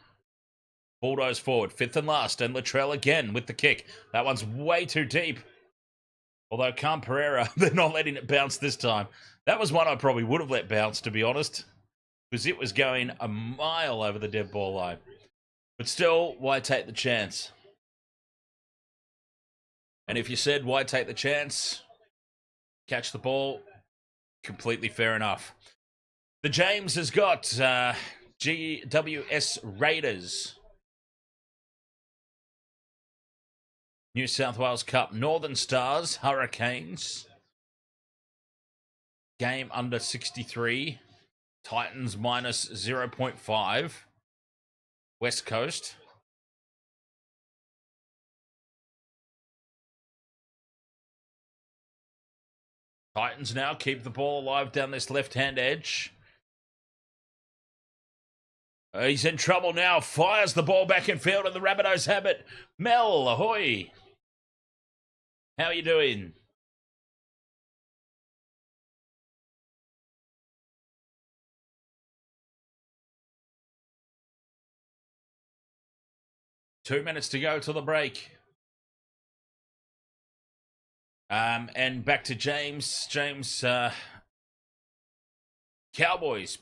Bulldoze forward. Fifth and last. And Latrell again with the kick. That one's way too deep. Although Cam Pereira, they're not letting it bounce this time. That was one I probably would have let bounce, to be honest. Because it was going a mile over the dead ball line. But still, why take the chance? And if you said, why take the chance? Catch the ball. Completely fair enough. The James has got GWS Raiders. New South Wales Cup, Northern Stars, Hurricanes. Game under 63. Titans minus 0.5. West Coast. Titans now keep the ball alive down this left-hand edge. He's in trouble now. Fires the ball back in field and the Rabbitohs have it. Mel, ahoy. How are you doing? Two minutes to go till the break. And back to James. Cowboys.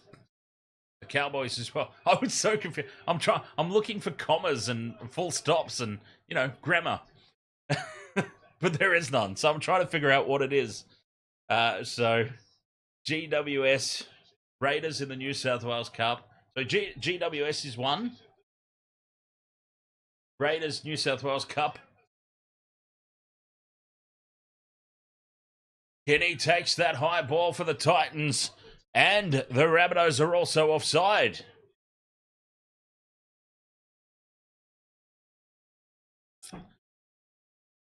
The Cowboys as well. I was so confused. I'm looking for commas and full stops and, you know, grammar. But there is none. So I'm trying to figure out what it is. So GWS Raiders in the New South Wales Cup. So GWS is one. Raiders New South Wales Cup. Kenny takes that high ball for the Titans. And the Rabbitohs are also offside.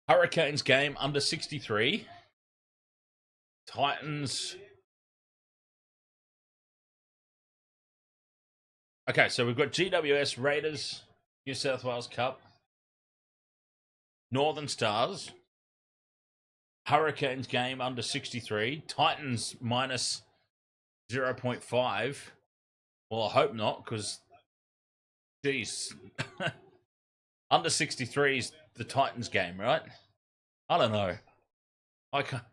Hurricanes game under 63. Titans. Okay, so we've got GWS, Raiders, New South Wales Cup, Northern Stars, Hurricanes game under 63, Titans minus 0.5. Well, I hope not, because, geez, under 63 is the Titans game, right? I don't know. I can't.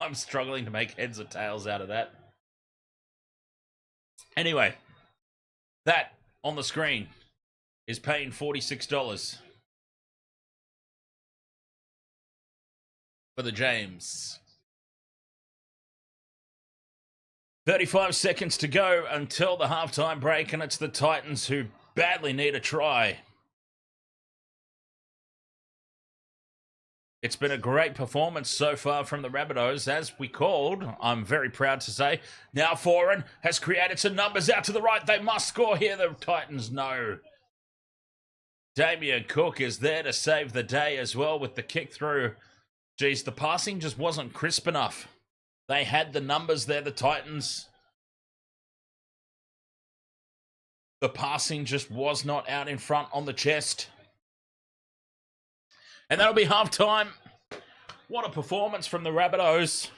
I'm struggling to make heads or tails out of that. Anyway, that on the screen is paying $46 for the James. 35 seconds to go until the halftime break, and it's the Titans who badly need a try. It's been a great performance so far from the Rabbitohs, as we called, I'm very proud to say. Now Foran has created some numbers out to the right. They must score here, the Titans know. Damien Cook is there to save the day as well with the kick through. Geez, the passing just wasn't crisp enough. They had the numbers there, the Titans. The passing just was not out in front on the chest. And that'll be halftime. What a performance from the Rabbitohs.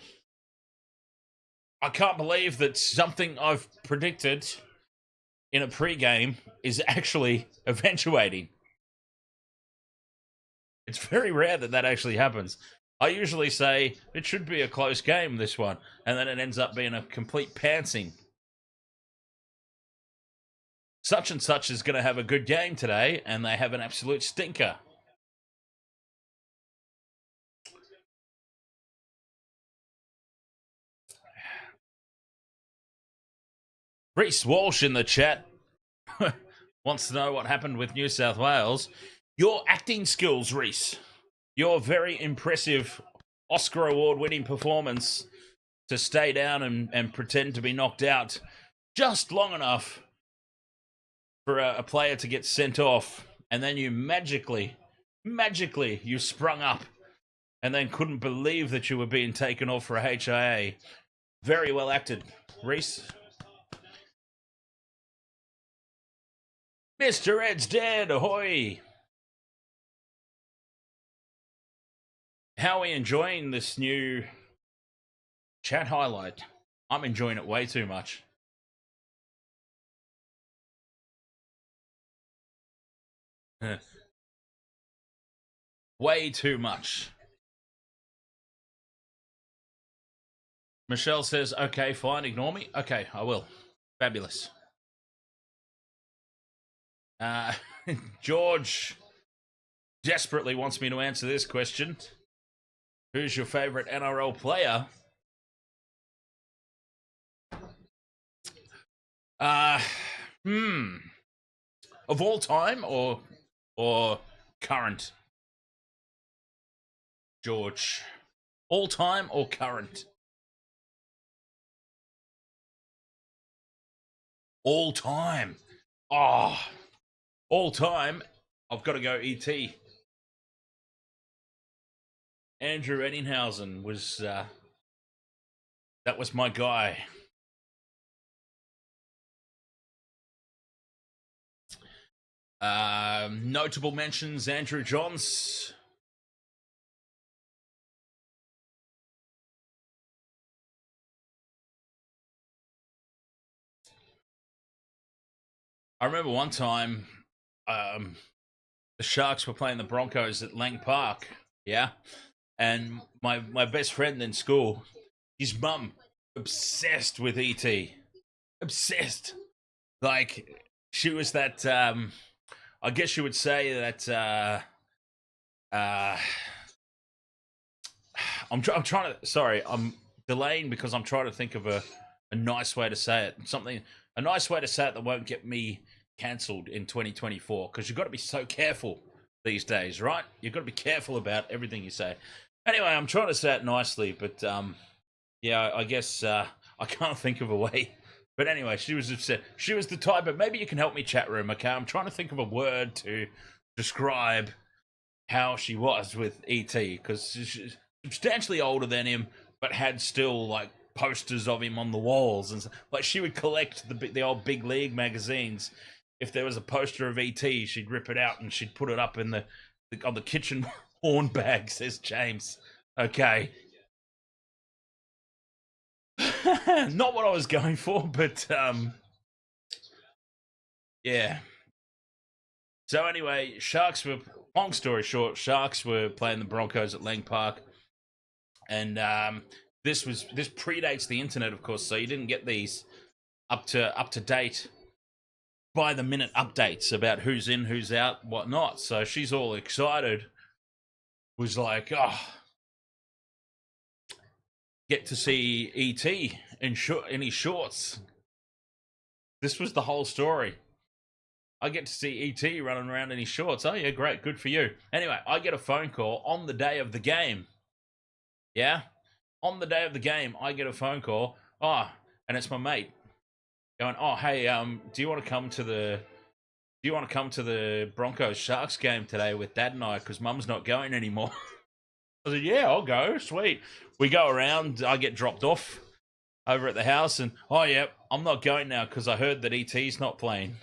I can't believe that something I've predicted in a pre-game is actually eventuating. It's very rare that that actually happens. I usually say it should be a close game, this one, and then it ends up being a complete pantsing. Such and such is going to have a good game today, and they have an absolute stinker. Reece Walsh in the chat wants to know what happened with New South Wales. Your acting skills, Reece. Your very impressive Oscar Award-winning performance to stay down and pretend to be knocked out just long enough for a player to get sent off, and then you magically, you sprung up and then couldn't believe that you were being taken off for a HIA. Very well acted, Reece. Mr. Ed's dead. Ahoy. How are we enjoying this new chat highlight? I'm enjoying it way too much. Way too much. Michelle says, okay, fine, ignore me. Okay, I will. Fabulous. George desperately wants me to answer this question. Who's your favorite NRL player? Of all time or current? George. All time or current? All time. Oh, all time. I've got to go E.T. Andrew Eddinghausen was that was my guy. Notable mentions: Andrew Johns. I remember one time, the Sharks were playing the Broncos at Lang Park, yeah, and my best friend in school, his mum, obsessed with ET, obsessed. Like she was that. I guess you would say that. I'm trying to. Sorry, I'm delaying because I'm trying to think of a nice way to say it. A nice way to say it that won't get me cancelled in 2024. Because you've got to be so careful these days, right? You've got to be careful about everything you say. Anyway, I'm trying to say it nicely, but yeah, I guess I can't think of a way. But anyway, she was upset. She was the type. But maybe you can help me, chat room. Okay, I'm trying to think of a word to describe how she was with ET, because she's substantially older than him, but had still like posters of him on the walls, and like she would collect the old Big League magazines. If there was a poster of ET, she'd rip it out and she'd put it up in on the kitchen horn bag. Says James. Okay. Not what I was going for, but yeah. So anyway, long story short, Sharks were playing the Broncos at Lang Park, and this predates the internet, of course, so you didn't get these up to date by the minute updates about who's in, who's out, whatnot. So she's all excited, was like, oh, get to see ET in his shorts. This was the whole story. I get to see ET running around in his shorts. Oh yeah, great, good for you. Anyway, I get a phone call on the day of the game. Yeah, on the day of the game, I get a phone call. Oh, and it's my mate going, "Oh, hey, do you want to come to the Broncos Sharks game today with Dad and I? Because Mum's not going anymore." I said, "Yeah, I'll go. Sweet." We go around. I get dropped off over at the house, and oh yeah, I'm not going now because I heard that ET's not playing.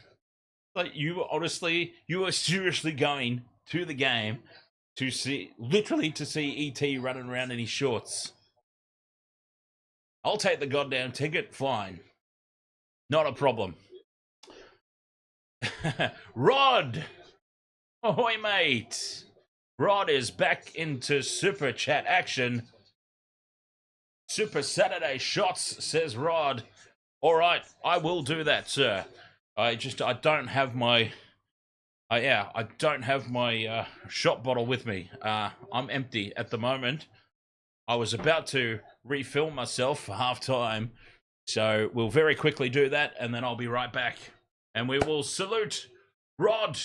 Like, you are seriously going to the game to see ET running around in his shorts. I'll take the goddamn ticket, fine. Not a problem. Rod! Ahoy, mate! Rod is back into Super Chat action. Super Saturday shots, says Rod. All right, I will do that, sir. I don't have my shot bottle with me. I'm empty at the moment. I was about to refill myself for half time, so we'll very quickly do that, and then I'll be right back. And we will salute Rod.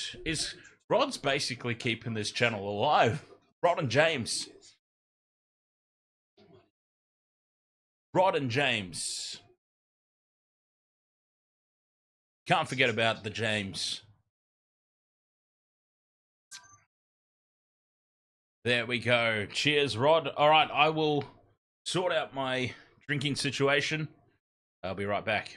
Rod's basically keeping this channel alive. Rod and James. Rod and James. Can't forget about the James. There we go. Cheers, Rod. All right, I will sort out my drinking situation. I'll be right back.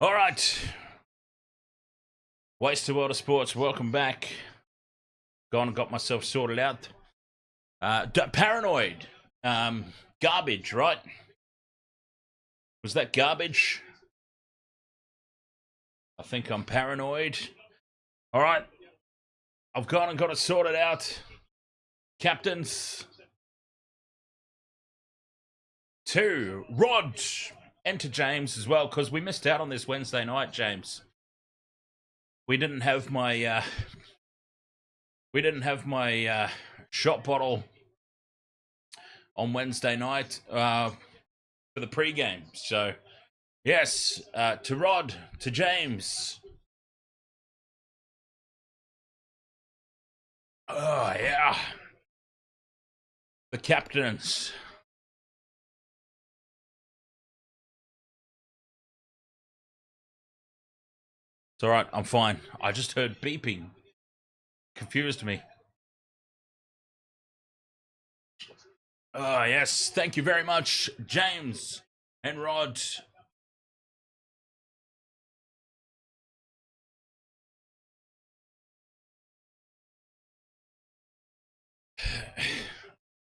All right. Wasted World of Sports, welcome back. Gone and got myself sorted out. Paranoid. Garbage, right? Was that garbage? I think I'm paranoid. All right. I've gone and got it sorted out. Captains. 2. Rod. Enter James as well, because we missed out on this Wednesday night, James. We didn't have my shot bottle on Wednesday night for the pre-game. So, yes, to Rod, to James. Oh, yeah. The captains. It's all right, I'm fine. I just heard beeping. Confused me. Oh, yes. Thank you very much, James and Rod.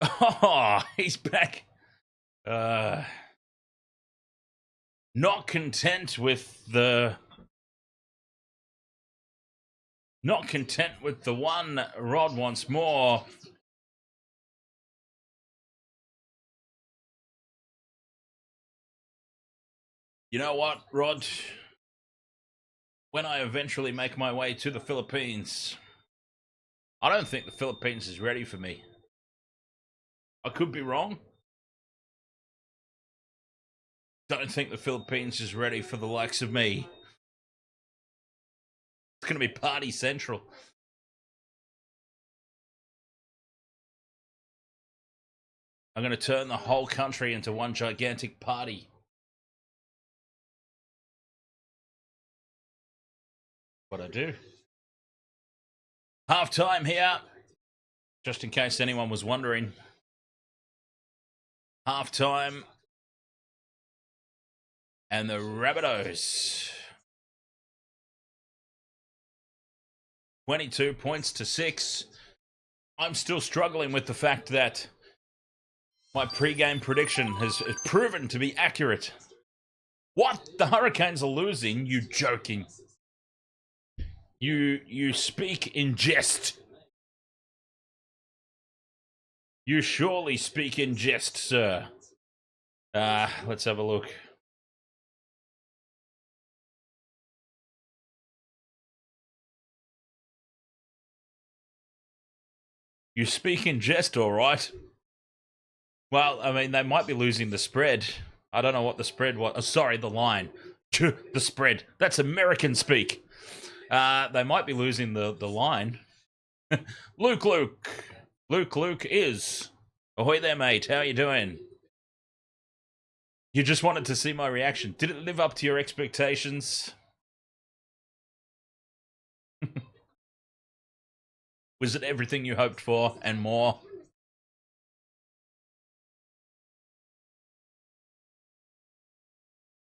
Oh, he's back. Not content with the one. Rod wants more. You know what, Rod? When I eventually make my way to the Philippines, I don't think the Philippines is ready for me. I could be wrong. Don't think the Philippines is ready for the likes of me. It's going to be party central. I'm going to turn the whole country into one gigantic party. What I do. Half time here. Just in case anyone was wondering. Half time. And the Rabbitohs. 22 points to 6. I'm still struggling with the fact that my pre-game prediction has proven to be accurate. What? The Hurricanes are losing? You joking. You speak in jest. You surely speak in jest, sir. Let's have a look. You speak in jest, all right. Well, I mean, they might be losing the spread. I don't know what the spread was. Oh, sorry, the line. The spread. That's American speak. They might be losing the line. Luke is. Ahoy there, mate. How you doing? You just wanted to see my reaction. Did it live up to your expectations? Was it everything you hoped for and more?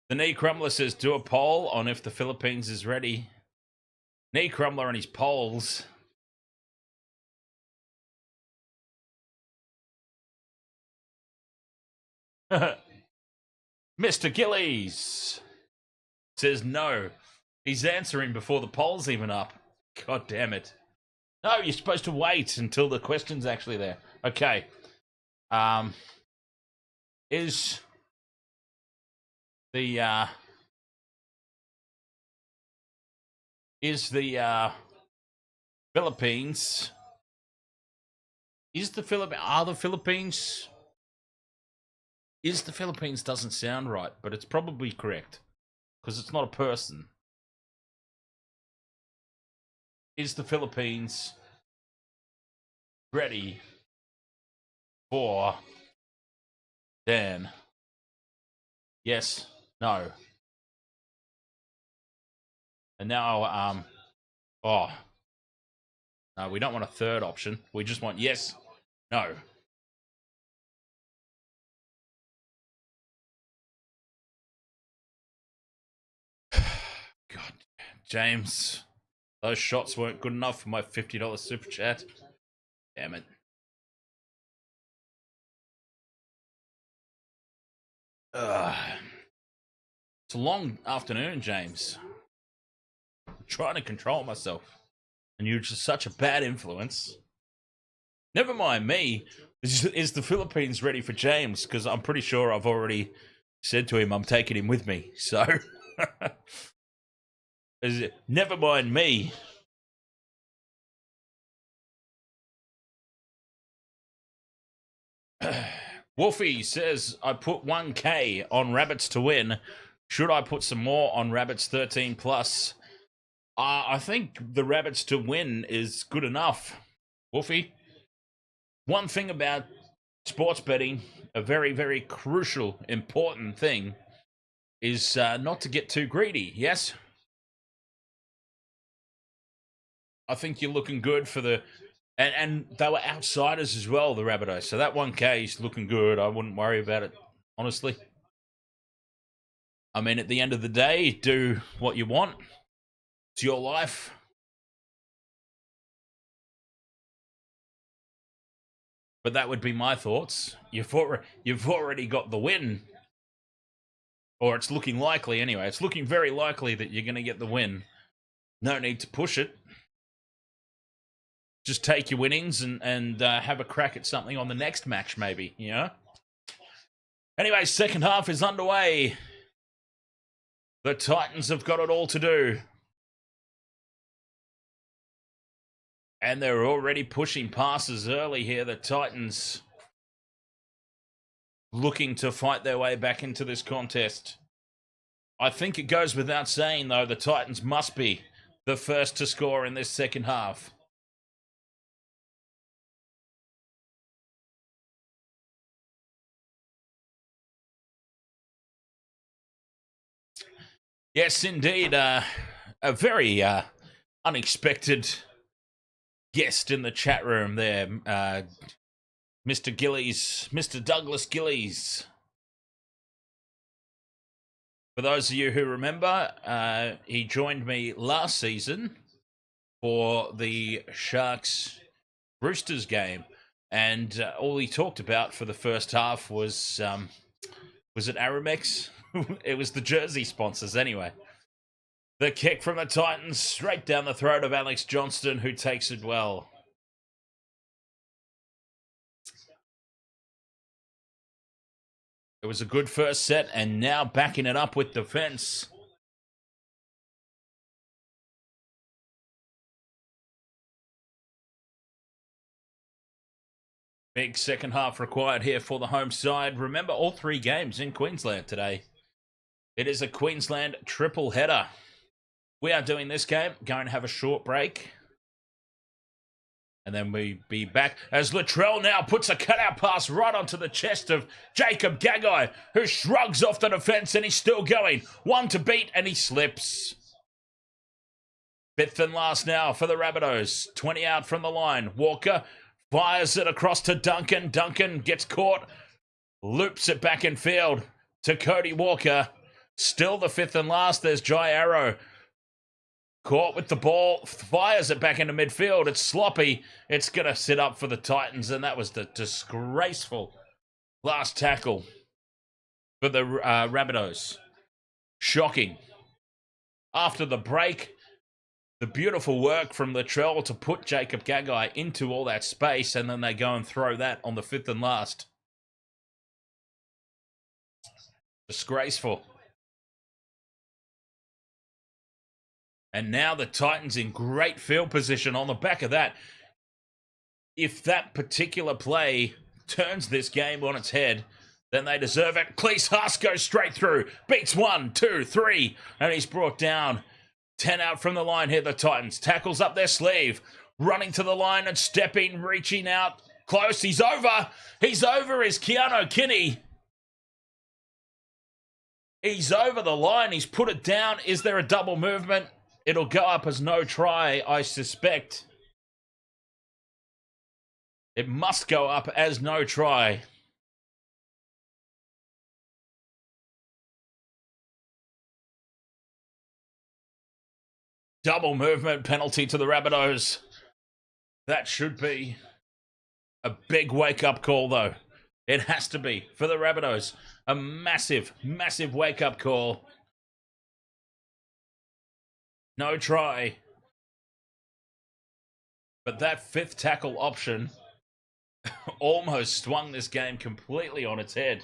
The Knee Crumbler says, do a poll on if the Philippines is ready. Knee Crumbler and his polls. Mr. Gillies says no. He's answering before the poll's even up. God damn it. No, you're supposed to wait until the question's actually there. Okay. Is the Philippines doesn't sound right, but it's probably correct because it's not a person. Is the Philippines ready for Dan? Yes, no. And now, no, we don't want a third option. We just want yes, no. James, those shots weren't good enough for my $50 super chat. Damn it. It's a long afternoon, James. I'm trying to control myself. And you're just such a bad influence. Never mind me. Is the Philippines ready for James? Because I'm pretty sure I've already said to him I'm taking him with me. So, never mind me. Wolfie says, I put 1K on Rabbits to win. Should I put some more on Rabbits 13 plus? I think the Rabbits to win is good enough. Wolfie, one thing about sports betting, a very, very crucial, important thing, is not to get too greedy, yes? I think you're looking good for the... And they were outsiders as well, the Rabbitohs. So that 1K is looking good. I wouldn't worry about it, honestly. I mean, at the end of the day, do what you want. It's your life. But that would be my thoughts. You've already got the win. Or it's looking likely anyway. It's looking very likely that you're going to get the win. No need to push it. Just take your winnings and have a crack at something on the next match, maybe, you know? Anyway, second half is underway. The Titans have got it all to do. And they're already pushing passes early here. The Titans looking to fight their way back into this contest. I think it goes without saying, though, the Titans must be the first to score in this second half. Yes, indeed. A very unexpected guest in the chat room there. Mr. Gillies, Mr. Douglas Gillies. For those of you who remember, he joined me last season for the Sharks Roosters game. And all he talked about for the first half was it Aramex? It was the jersey sponsors anyway. The kick from the Titans straight down the throat of Alex Johnston, who takes it well. It was a good first set, and now backing it up with defense. Big second half required here for the home side. Remember, all 3 games in Queensland today. It is a Queensland triple header. We are doing this game, going to have a short break. And then we be back as Latrell now puts a cutout pass right onto the chest of Jacob Gagai, who shrugs off the defense and he's still going. 1 to beat and he slips. 5th and last now for the Rabbitohs. 20 out from the line. Walker fires it across to Duncan. Duncan gets caught, loops it back in field to Cody Walker. Still the 5th and last. There's Jai Arrow. Caught with the ball, fires it back into midfield. It's sloppy. It's going to sit up for the Titans, and that was the disgraceful last tackle for the Rabbitohs. Shocking. After the break, the beautiful work from Latrell to put Jacob Gagai into all that space, and then they go and throw that on the 5th and last. Disgraceful. And now the Titans in great field position on the back of that. If that particular play turns this game on its head, then they deserve it. Cleese Haas goes straight through. Beats 1, 2, 3. And he's brought down. 10 out from the line here, the Titans. Tackles up their sleeve. Running to the line and stepping, reaching out. Close. He's over. He's over is Keanu Kinney. He's over the line. He's put it down. Is there a double movement? It'll go up as no try, I suspect. It must go up as no try. Double movement penalty to the Rabbitohs. That should be a big wake-up call, though. It has to be for the Rabbitohs. A massive, massive wake-up call. No try. But that fifth tackle option almost swung this game completely on its head.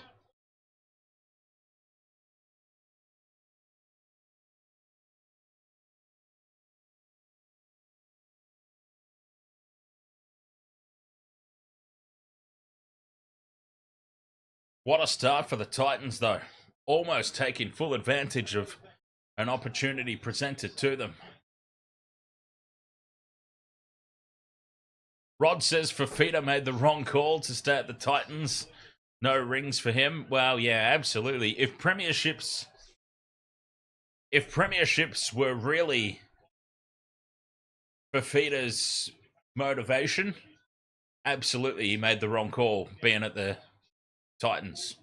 What a start for the Titans, though. Almost taking full advantage of an opportunity presented to them. Rod says Fafita made the wrong call to stay at the Titans. No rings for him. Well, yeah, absolutely. If premierships were really Fafita's motivation, absolutely he made the wrong call being at the Titans.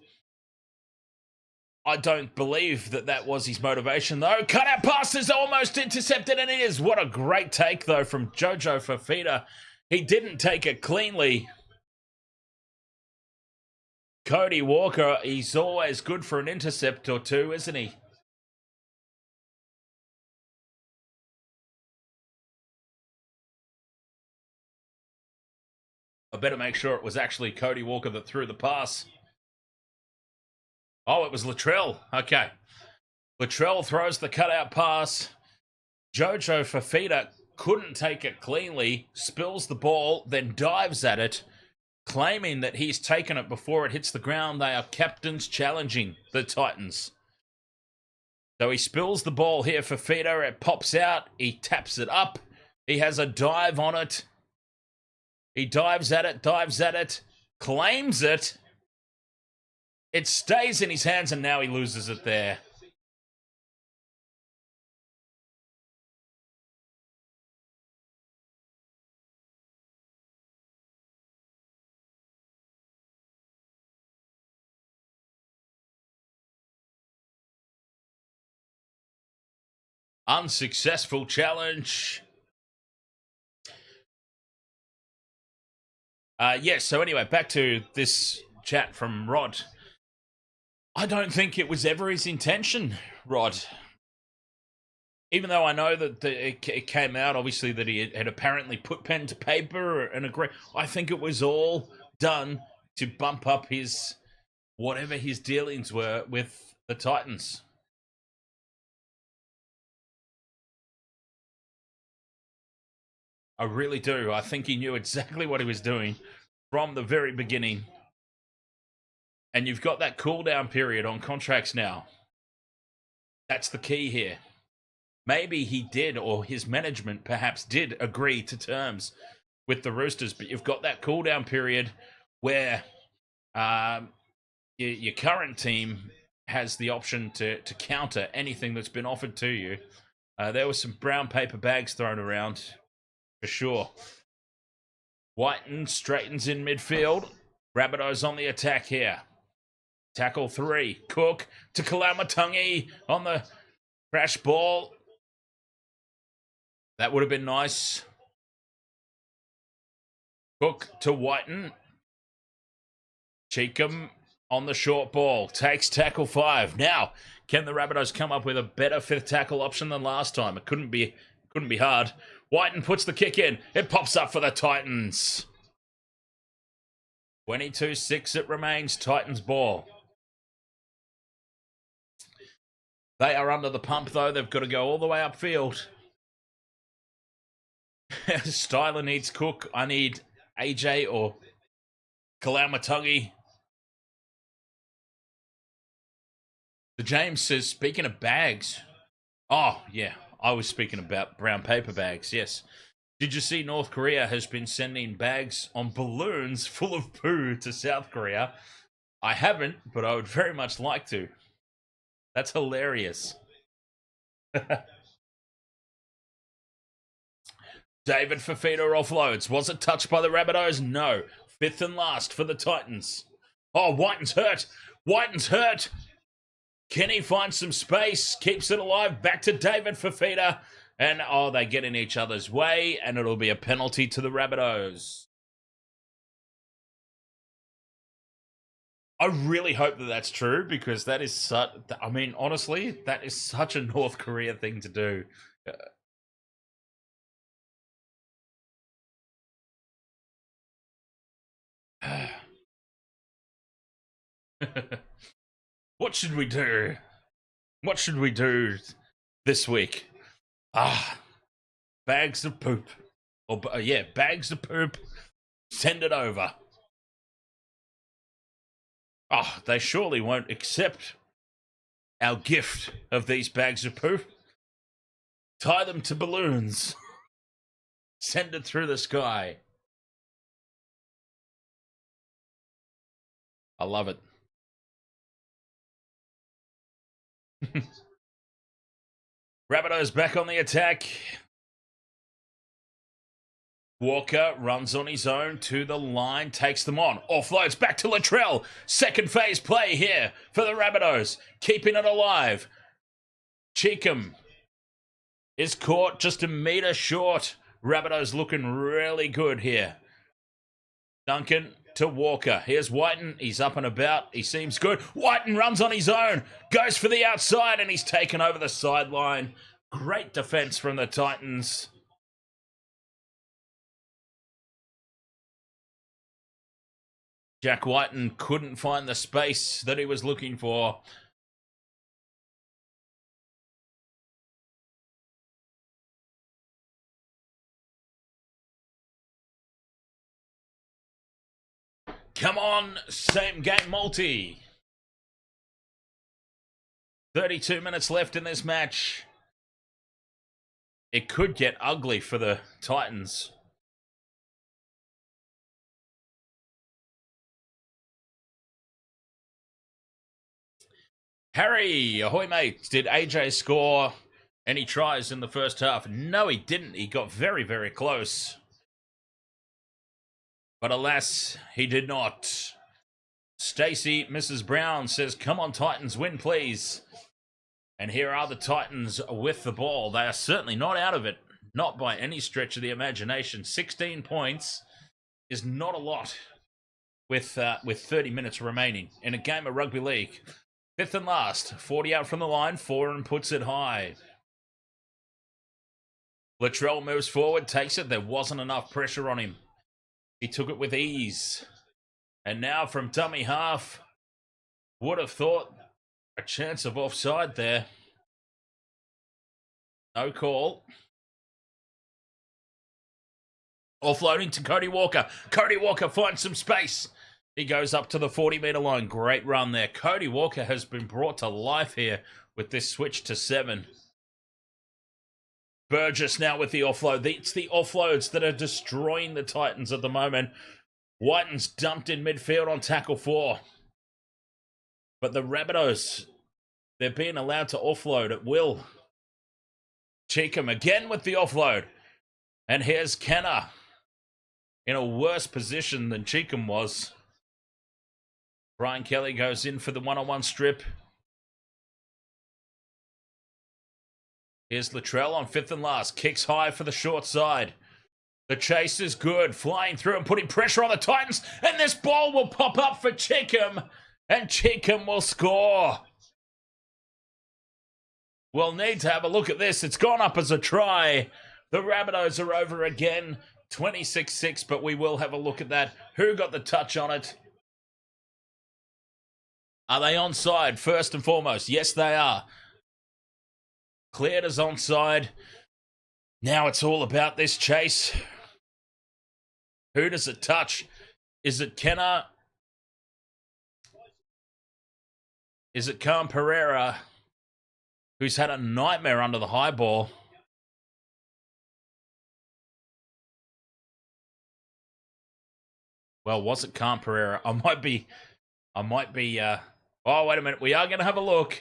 I don't believe that was his motivation, though. Cutout pass is almost intercepted, and it is. What a great take, though, from Jojo Fafita. He didn't take it cleanly. Cody Walker, he's always good for an intercept or two, isn't he? I better make sure it was actually Cody Walker that threw the pass. Oh, it was Latrell. Okay. Latrell throws the cutout pass. Jojo Fafita couldn't take it cleanly, spills the ball, then dives at it, claiming that he's taken it before it hits the ground. They are captains challenging the Titans. So he spills the ball here for Fafita. It pops out. He taps it up. He has a dive on it. He dives at it, claims it. It stays in his hands, and now he loses it there. Unsuccessful challenge. Yes, so anyway, back to this chat from Rod. I don't think it was ever his intention, Rod. Even though I know that it came out, obviously, that he had apparently put pen to paper and agree. I think it was all done to bump up his, whatever his dealings were with the Titans. I really do. I think he knew exactly what he was doing from the very beginning. And you've got that cool-down period on contracts now. That's the key here. Maybe he did, or his management perhaps did agree to terms with the Roosters, but you've got that cool-down period where your current team has the option to counter anything that's been offered to you. There were some brown paper bags thrown around, for sure. Whiten straightens in midfield. Rabbitohs on the attack here. Tackle 3. Cook to Kalamatangi on the crash ball. That would have been nice. Cook to Whiten. Cheekham on the short ball. Takes tackle 5. Now, can the Rabbitohs come up with a better fifth tackle option than last time? It couldn't be hard. Whiten puts the kick in. It pops up for the Titans. 22-6 it remains. Titans ball. They are under the pump, though. They've got to go all the way upfield. Styler needs Cook. I need AJ or Kalamatangi. The James says, speaking of bags. Oh, yeah. I was speaking about brown paper bags, yes. Did you see North Korea has been sending bags on balloons full of poo to South Korea? I haven't, but I would very much like to. That's hilarious. David Fafita offloads. Was it touched by the Rabbitohs? No. Fifth and last for the Titans. Oh, Whiten's hurt. Whiten's hurt. Can he find some space? Keeps it alive. Back to David Fafita. And, oh, they get in each other's way, and it'll be a penalty to the Rabbitohs. I really hope that that's true, because that is such... I mean, honestly, that is such a North Korea thing to do. What should we do? What should we do this week? Bags of poop. Or, yeah, bags of poop. Send it over. They surely won't accept our gift of these bags of poop. Tie them to balloons. Send it through the sky. I love it. Rabbitohs back on the attack. Walker runs on his own to the line, takes them on. Offloads back to Latrell. Second phase play here for the Rabbitohs. Keeping it alive. Cheekham is caught just a metre short. Rabbitohs looking really good here. Duncan to Walker. Here's Whiten. He's up and about. He seems good. Whiten runs on his own. Goes for the outside, and he's taken over the sideline. Great defence from the Titans. Jack Whiten couldn't find the space that he was looking for. Come on, same game multi. 32 minutes left in this match. It could get ugly for the Titans. Harry, ahoy mate, did AJ score any tries in the first half? No, he didn't. He got very, very close. But alas, he did not. Stacey, Mrs. Brown says, come on Titans, win please. And here are the Titans with the ball. They are certainly not out of it. Not by any stretch of the imagination. 16 points is not a lot with 30 minutes remaining in a game of rugby league. Fifth and last. 40 out from the line. Foran puts it high. Latrell moves forward, takes it. There wasn't enough pressure on him. He took it with ease. And now from dummy half. Would have thought a chance of offside there. No call. Offloading to Cody Walker. Cody Walker finds some space. He goes up to the 40-metre line. Great run there. Cody Walker has been brought to life here with this switch to 7. Burgess now with the offload. It's the offloads that are destroying the Titans at the moment. Whiten's dumped in midfield on tackle 4. But the Rabbitohs, they're being allowed to offload at will. Cheekham again with the offload. And here's Kenner in a worse position than Cheekham was. Brian Kelly goes in for the one-on-one strip. Here's Latrell on 5th and last. Kicks high for the short side. The chase is good. Flying through and putting pressure on the Titans. And this ball will pop up for Cheekham. And Cheekham will score. We'll need to have a look at this. It's gone up as a try. The Rabbitohs are over again. 26-6, but we will have a look at that. Who got the touch on it? Are they onside, first and foremost? Yes, they are. Cleared as onside. Now it's all about this chase. Who does it touch? Is it Kenner? Is it Khan Pereira, who's had a nightmare under the high ball? Well, was it Khan Pereira? I might be, oh, wait a minute. We are going to have a look.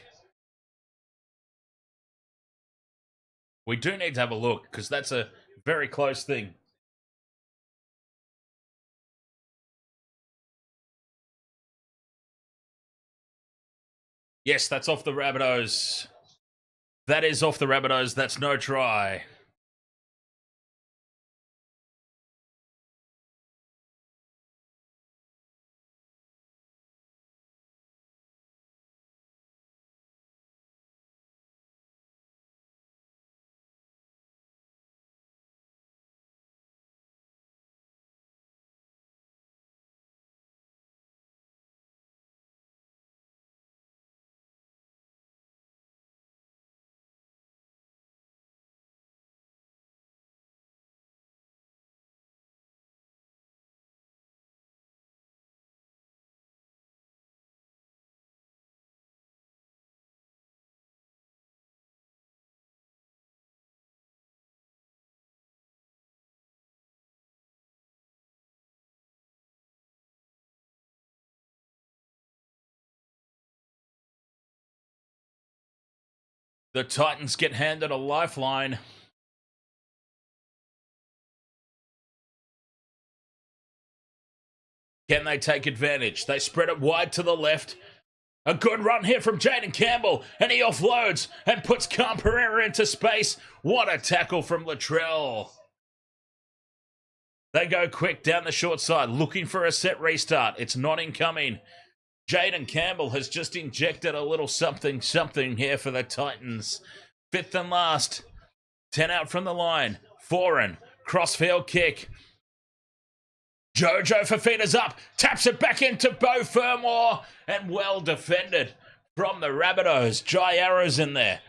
We do need to have a look, because that's a very close thing. Yes, that's off the Rabbitohs. That is off the Rabbitohs. That's no try. The Titans get handed a lifeline. Can they take advantage? They spread it wide to the left. A good run here from Jaden Campbell, and he offloads and puts Camperera into space. What a tackle from Latrell. They go quick down the short side, looking for a set restart. It's not incoming. Jaden Campbell has just injected a little something here for the Titans. Fifth and last. 10 out from the line. Foreign. Crossfield kick. Jojo Fafita's up. Taps it back into Beau Fermor. And well defended from the Rabbitohs. Jai Arrow's in there.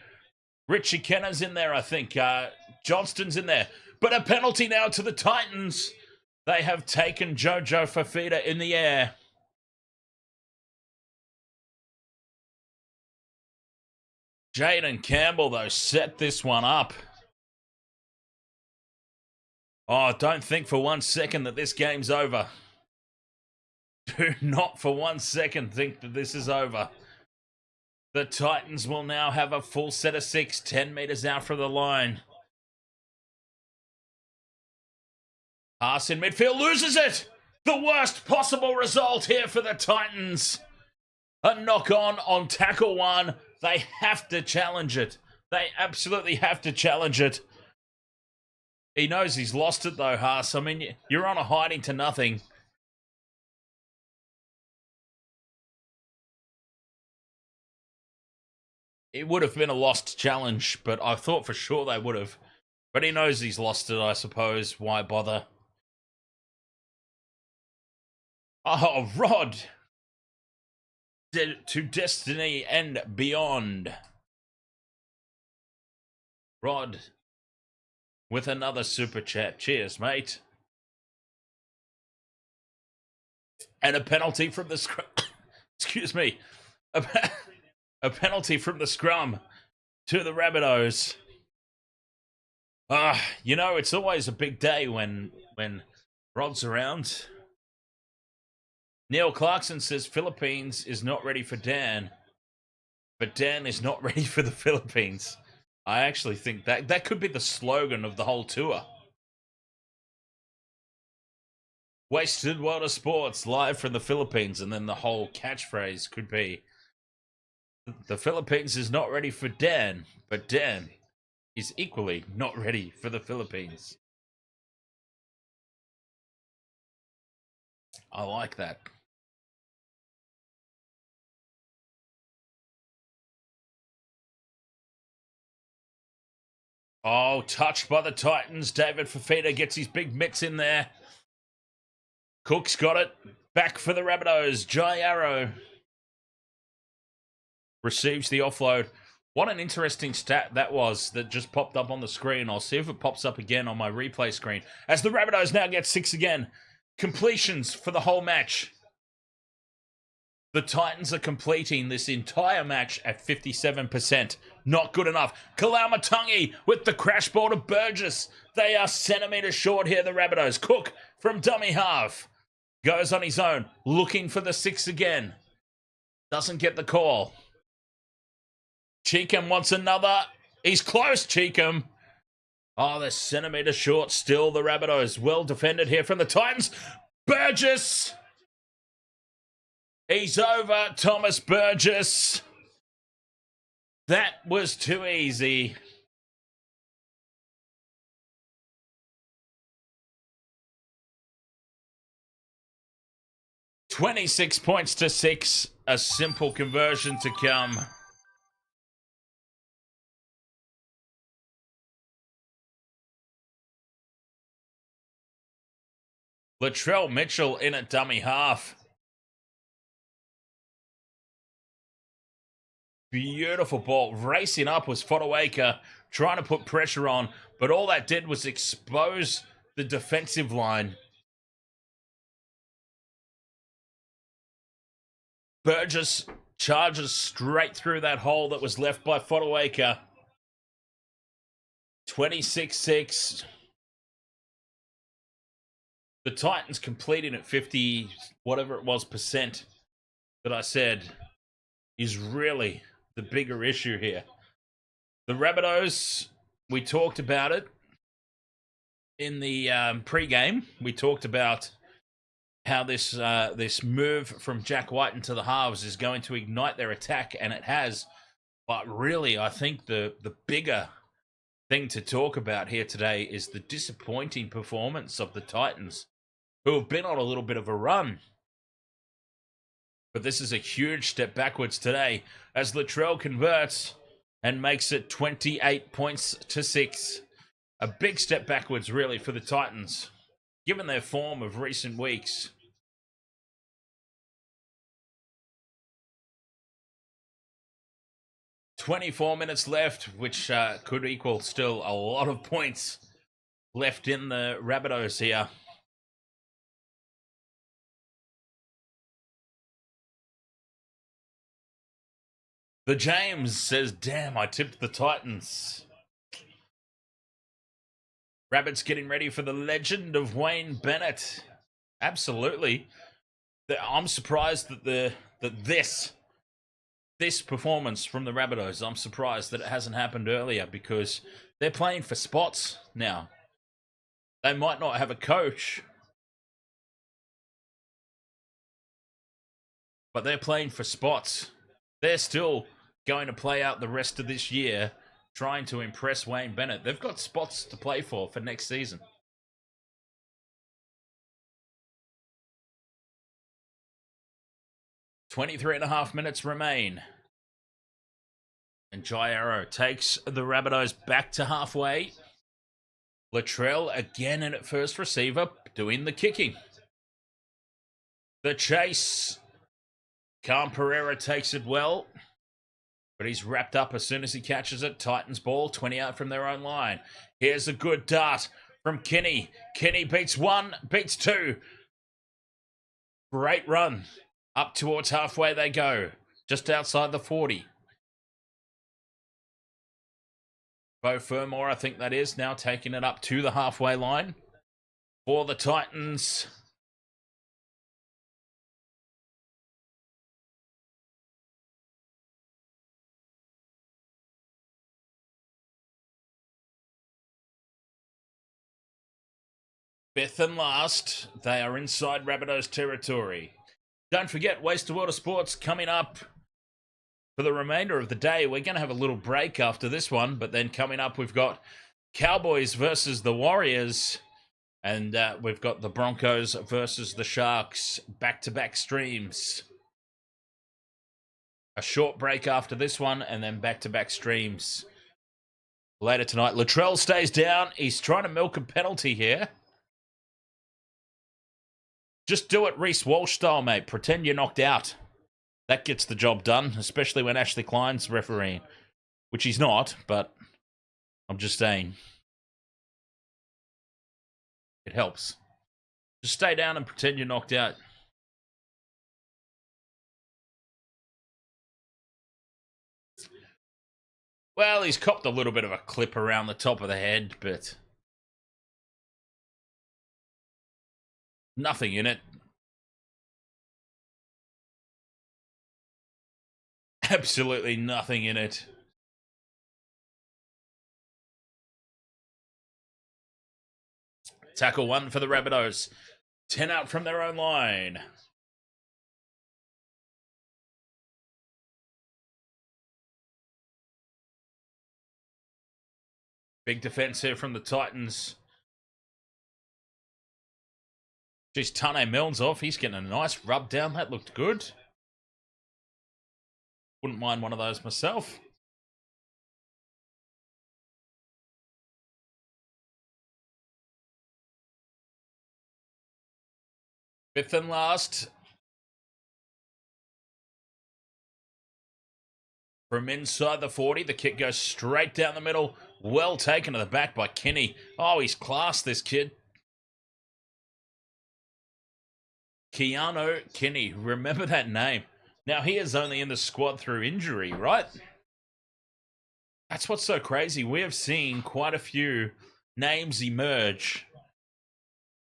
Richie Kenner's in there, I think. Johnston's in there. But a penalty now to the Titans. They have taken Jojo Fafita in the air. Jaden Campbell, though, set this one up. Oh, don't think for 1 second that this game's over. Do not for 1 second think that this is over. The Titans will now have a full set of 6, 10 metres out from the line. Haas in midfield loses it. The worst possible result here for the Titans. A knock on tackle 1. They have to challenge it. They absolutely have to challenge it. He knows he's lost it though, Haas. I mean, you're on a hiding to nothing. It would have been a lost challenge, but I thought for sure they would have. But he knows he's lost it, I suppose. Why bother? Oh, Rod. To destiny and beyond. Rod with another super chat. Cheers, mate. And a penalty from the scrum. Excuse me. A penalty from the scrum to the Rabbitohs. You know, it's always a big day when Rod's around. Neil Clarkson says Philippines is not ready for Dan, but Dan is not ready for the Philippines. I actually think that could be the slogan of the whole tour. Wasted World of Sports live from the Philippines, and then the whole catchphrase could be the Philippines is not ready for Dan, but Dan is equally not ready for the Philippines. I like that. Oh, touched by the Titans. David Fafita gets his big mitts in there. Cook's got it. Back for the Rabbitohs. Jai Arrow receives the offload. What an interesting stat that was that just popped up on the screen. I'll see if it pops up again on my replay screen. As the Rabbitohs now get 6 again. Completions for the whole match. The Titans are completing this entire match at 57%. Not good enough. Kalaumatangi with the crash ball to Burgess. They are centimetres short here, the Rabbitohs. Cook from dummy half. Goes on his own, looking for the 6 again. Doesn't get the call. Cheekham wants another. He's close, Cheekham. Oh, they're centimetres short still, the Rabbitohs. Well defended here from the Titans. Burgess. He's over, Thomas Burgess. That was too easy. $26 points to 6. A simple conversion to come. Latrell Mitchell in at dummy half. Beautiful ball. Racing up was Fodawaker, trying to put pressure on, but all that did was expose the defensive line. Burgess charges straight through that hole that was left by Fodawaker. 26-6. The Titans completing at 50, whatever it was, percent that I said is really the bigger issue here. The Rabbitohs, we talked about it in the pre-game. We talked about how this move from Jack White into the halves is going to ignite their attack, and it has. But really, I think the bigger thing to talk about here today is the disappointing performance of the Titans, who have been on a little bit of a run. But this is a huge step backwards today as Latrell converts and makes it 28 points to 6. A big step backwards, really, for the Titans, given their form of recent weeks. $24 minutes left, which could equal still a lot of points left in the Rabbitohs here. The James says, damn, I tipped the Titans. Rabbits getting ready for the legend of Wayne Bennett. Absolutely. I'm surprised that this performance from the Rabbitohs, I'm surprised that it hasn't happened earlier, because they're playing for spots now. They might not have a coach, but they're playing for spots. They're still going to play out the rest of this year trying to impress Wayne Bennett. They've got spots to play for next season. .23.5 minutes remain. And Jai Arrow takes the Rabbitohs back to halfway. Latrell again in at first receiver, doing the kicking. The chase. Calm Pereira takes it well, but he's wrapped up as soon as he catches it. Titans ball, 20 out from their own line. Here's a good dart from Kenny. Kenny beats one, beats two. Great run. Up towards halfway they go, just outside the 40. Bo Fermor, I think that is, now taking it up to the halfway line for the Titans. Fifth and last, they are inside Rabbitohs territory. Don't forget, Waste of Water Sports coming up for the remainder of the day. We're going to have a little break after this one, but then coming up, we've got Cowboys versus the Warriors, and we've got the Broncos versus the Sharks. Back-to-back streams. A short break after this one, and then back-to-back streams later tonight. Latrell stays down. He's trying to milk a penalty here. Just do it Reece Walsh style, mate. Pretend you're knocked out. That gets the job done, especially when Ashley Klein's refereeing. Which he's not, but I'm just saying. It helps. Just stay down and pretend you're knocked out. Well, he's copped a little bit of a clip around the top of the head, but nothing in it. Absolutely nothing in it. Tackle one for the Rabbitohs. 10 out from their own line. Big defense here from the Titans. Geez, Tane Milne's off. He's getting a nice rub down. That looked good. Wouldn't mind one of those myself. Fifth and last. From inside the 40, the kick goes straight down the middle. Well taken to the back by Kinney. Oh, he's class, this kid. Keanu Kinney. Remember that name. Now, he is only in the squad through injury, right? That's what's so crazy. We have seen quite a few names emerge.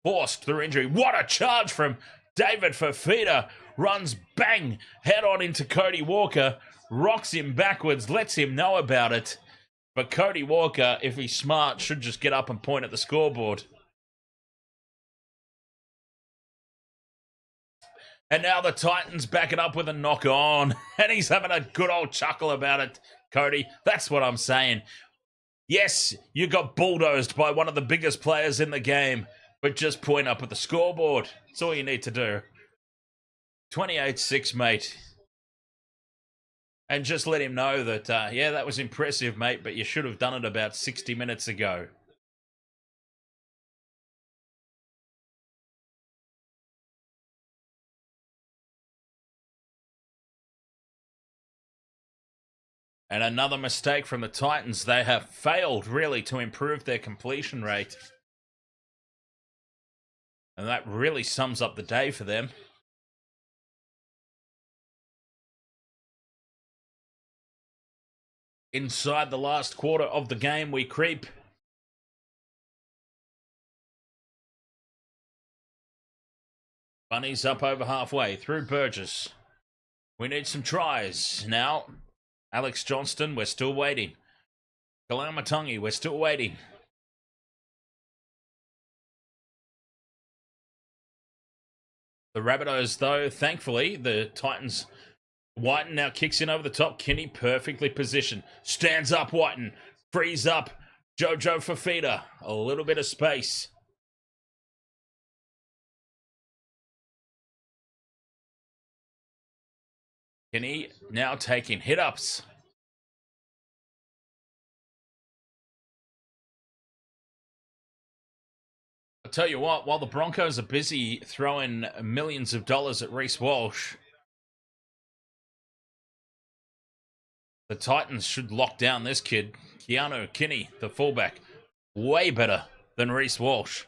Forced through injury. What a charge from David Fafita. Runs bang, head on into Cody Walker. Rocks him backwards, lets him know about it. But Cody Walker, if he's smart, should just get up and point at the scoreboard. And now the Titans back it up with a knock on. And he's having a good old chuckle about it, Cody. That's what I'm saying. Yes, you got bulldozed by one of the biggest players in the game. But just point up at the scoreboard. That's all you need to do. 28-6, mate. And just let him know that, yeah, that was impressive, mate, but you should have done it about 60 minutes ago. And another mistake from the Titans. They have failed, really, to improve their completion rate. And that really sums up the day for them. Inside the last quarter of the game, we creep. Bunnies up over halfway through Burgess. We need some tries. Now, Alex Johnston, we're still waiting. Kalamatangi, we're still waiting. The Rabbitohs, though, thankfully, the Titans... Whiten now kicks in over the top. Kinney perfectly positioned. Stands up, Whiten. Frees up. Jojo Fafita. A little bit of space. Kinney now taking hit-ups. I'll tell you what, while the Broncos are busy throwing millions of dollars at Reece Walsh, the Titans should lock down this kid. Keanu Kinney, the fullback. Way better than Reece Walsh.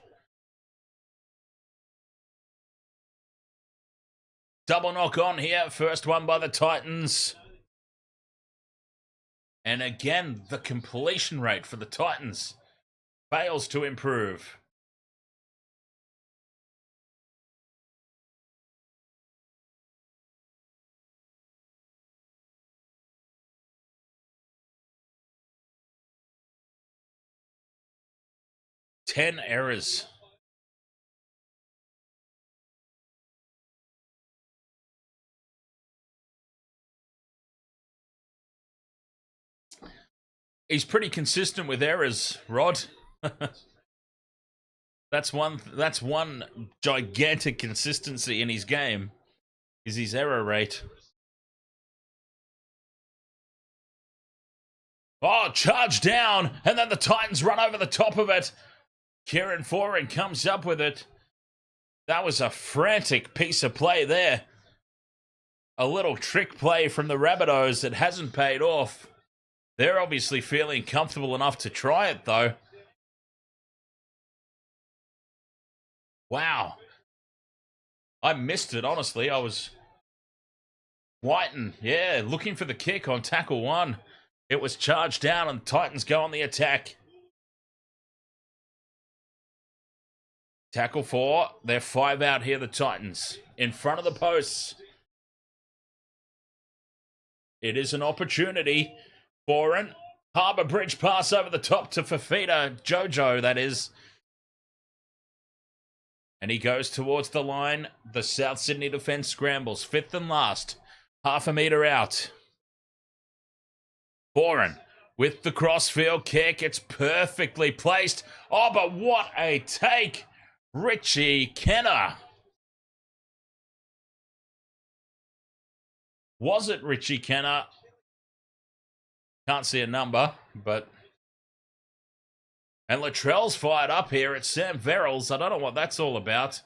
Double knock on here. First one by the Titans. And again, the completion rate for the Titans fails to improve. Ten errors. He's pretty consistent with errors, Rod. That's one gigantic consistency in his game, is his error rate. Oh, charge down, and then the Titans run over the top of it. Kieran Foran comes up with it. That was a frantic piece of play there. A little trick play from the Rabbitohs that hasn't paid off. They're obviously feeling comfortable enough to try it, though. Wow. I missed it, honestly. I was... Whiten, yeah, looking for the kick on tackle one. It was charged down and Titans go on the attack. Tackle four. They're 5 out here, the Titans. In front of the posts. It is an opportunity. Foran. Harbour Bridge pass over the top to Fafita. Jojo, that is. And he goes towards the line. The South Sydney defence scrambles. 5th and last. Half a metre out. Foran with the crossfield kick. It's perfectly placed. Oh, but what a take. Richie Kenner. Was it Richie Kenner? Can't see a number, but... And Latrell's fired up here at Sam Verrills. I don't know what that's all about.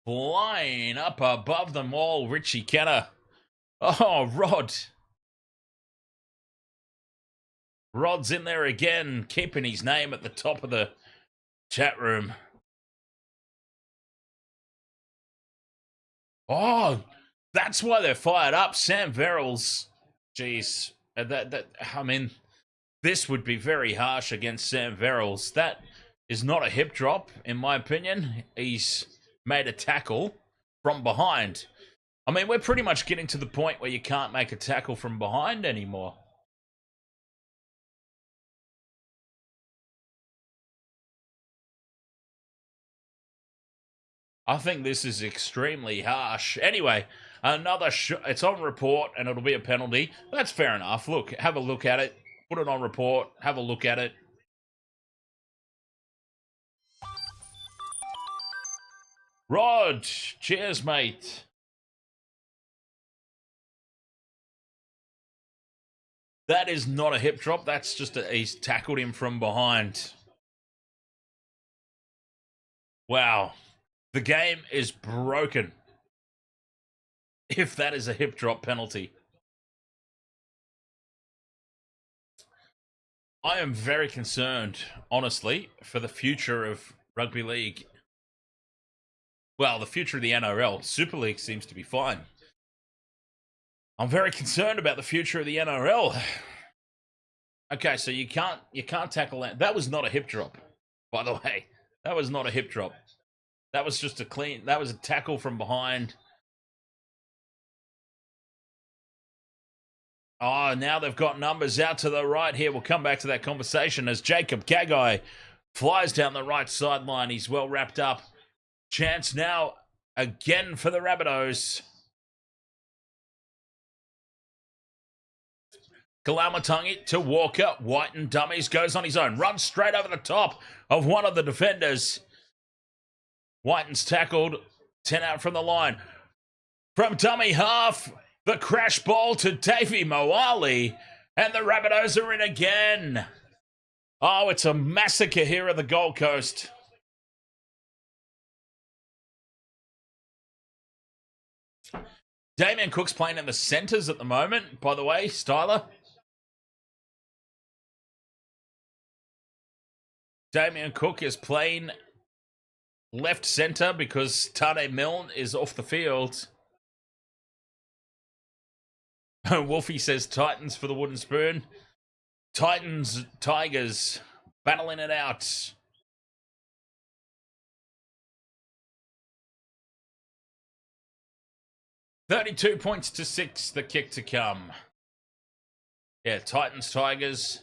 Flying up above them all, Richie Kenner. Oh, Rod. Rod's in there again, keeping his name at the top of the chat room. Oh, that's why they're fired up. Sam Verrills. Jeez. I mean, this would be very harsh against Sam Verrills. That is not a hip drop, in my opinion. He's made a tackle from behind. I mean, we're pretty much getting to the point where you can't make a tackle from behind anymore. I think this is extremely harsh. Anyway, another it's on report and it'll be a penalty. That's fair enough. Look, have a look at it. Put it on report. Have a look at it. Rod, cheers, mate. That is not a hip drop. That's just he's tackled him from behind. Wow. The game is broken. If that is a hip drop penalty. I am very concerned, honestly, for the future of rugby league. Well, the future of the NRL. Super League seems to be fine. I'm very concerned about the future of the NRL. Okay, so you can't tackle that. That was not a hip drop, by the way. That was not a hip drop. That was just that was a tackle from behind. Oh, now they've got numbers out to the right here. We'll come back to that conversation as Jacob Gagai flies down the right sideline. He's well wrapped up. Chance now again for the Rabbitohs. Kalamatangi to Walker. Whiten dummies, goes on his own. Runs straight over the top of one of the defenders. Whiten's tackled. 10 out from the line. From dummy half, the crash ball to Davey Moali. And the Rabbitohs are in again. Oh, it's a massacre here at the Gold Coast. Damien Cook's playing in the centres at the moment, by the way, Styler. Damien Cook is playing left centre because Tane Milne is off the field. Wolfie says Titans for the wooden spoon. Titans, Tigers, battling it out. $32 points to 6, the kick to come. Yeah, Titans, Tigers,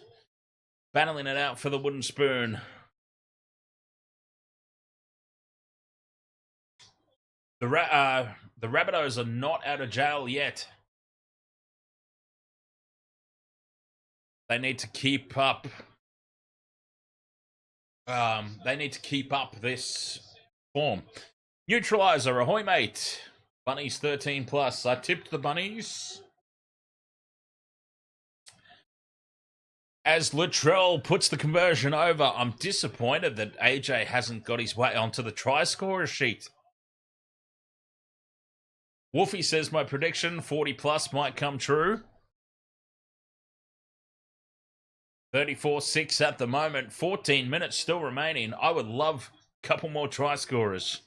battling it out for the wooden spoon. The Rabbitohs are not out of jail yet. They need to keep up. They need to keep up this form. Neutralizer, ahoy, mate. Bunnies 13 plus. I tipped the Bunnies. As Latrell puts the conversion over, I'm disappointed that AJ hasn't got his way onto the try scorer sheet. Wolfie says my prediction, 40 plus might come true. 34-6 at the moment. 14 minutes still remaining. I would love a couple more try scorers.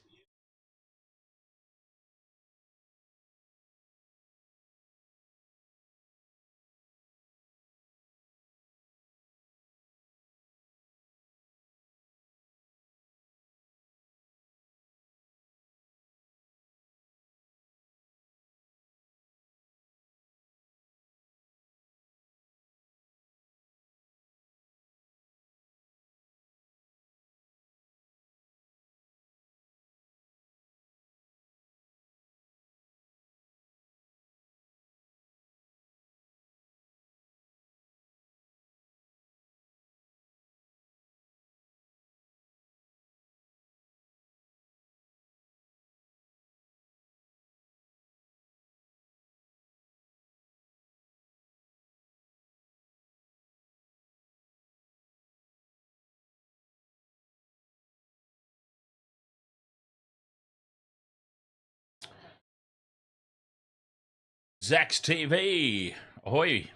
Zach's TV. Ahoy.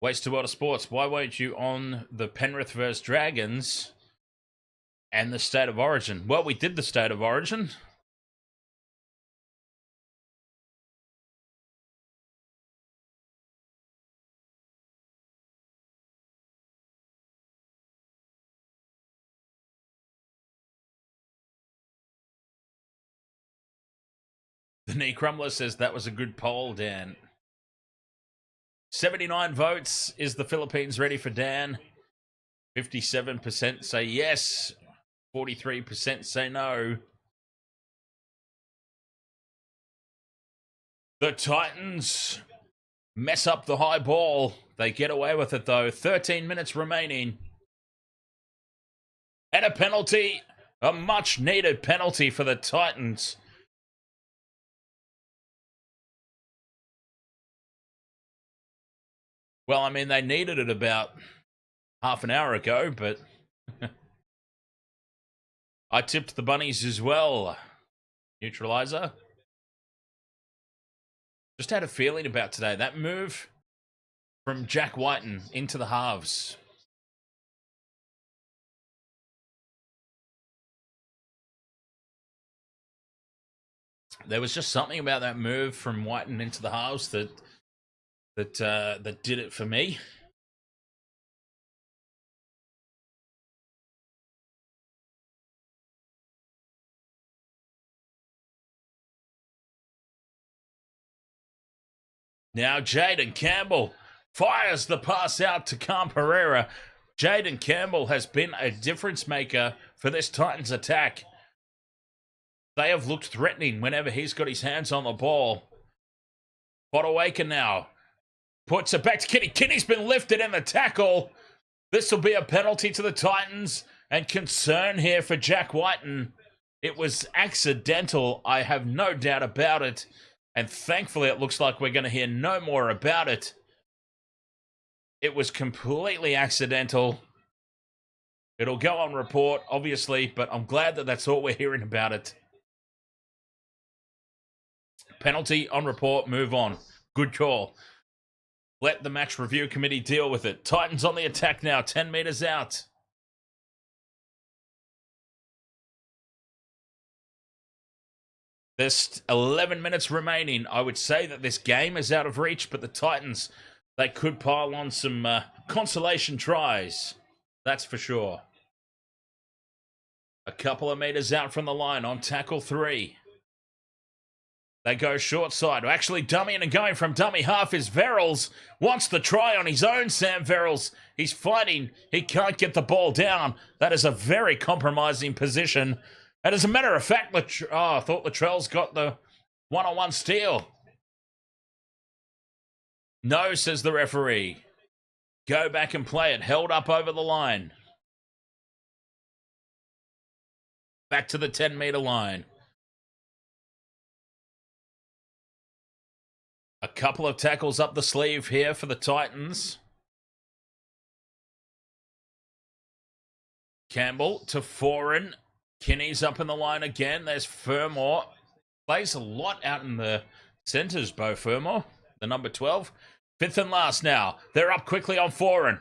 Waste to World of Sports. Why weren't you on the Penrith vs Dragons and the State of Origin? Well, we did the State of Origin. The Knee Crumbler says that was a good poll, Dan. 79 votes. Is the Philippines ready for Dan? 57% say yes. 43% say no. The Titans mess up the high ball. They get away with it, though. 13 minutes remaining. And a penalty. A much-needed penalty for the Titans. Well, I mean, they needed it about half an hour ago, but I tipped the Bunnies as well. Neutralizer. Just had a feeling about today. That move from Jack Whiten into the halves. There was just something about that move from Whiten into the halves that did it for me. Now Jaden Campbell fires the pass out to Cam Pereira. Jaden Campbell has been a difference maker for this Titans attack. They have looked threatening whenever he's got his hands on the ball. Botawaker now puts it back to Kinney. Kinney's been lifted in the tackle. This will be a penalty to the Titans and concern here for Jack Whiten. It was accidental. I have no doubt about it. And thankfully, it looks like we're going to hear no more about it. It was completely accidental. It'll go on report, obviously, but I'm glad that that's all we're hearing about it. Penalty on report, move on. Good call. Let the match review committee deal with it. Titans on the attack now, 10 meters out. There's 11 minutes remaining. I would say that this game is out of reach, but the Titans, they could pile on some consolation tries. That's for sure. A couple of meters out from the line on tackle 3. They go short side. Actually, dummying and going from dummy half is Verrills. Wants the try on his own, Sam Verrills. He's fighting. He can't get the ball down. That is a very compromising position. And as a matter of fact, I thought Latrell's got the one-on-one steal. No, says the referee. Go back and play it. Held up over the line. Back to the 10-meter line. A couple of tackles up the sleeve here for the Titans. Campbell to Foran. Kinney's up in the line again. There's Fermor. Plays a lot out in the centres, Bo Fermor, the number 12. Fifth and last now. They're up quickly on Foran.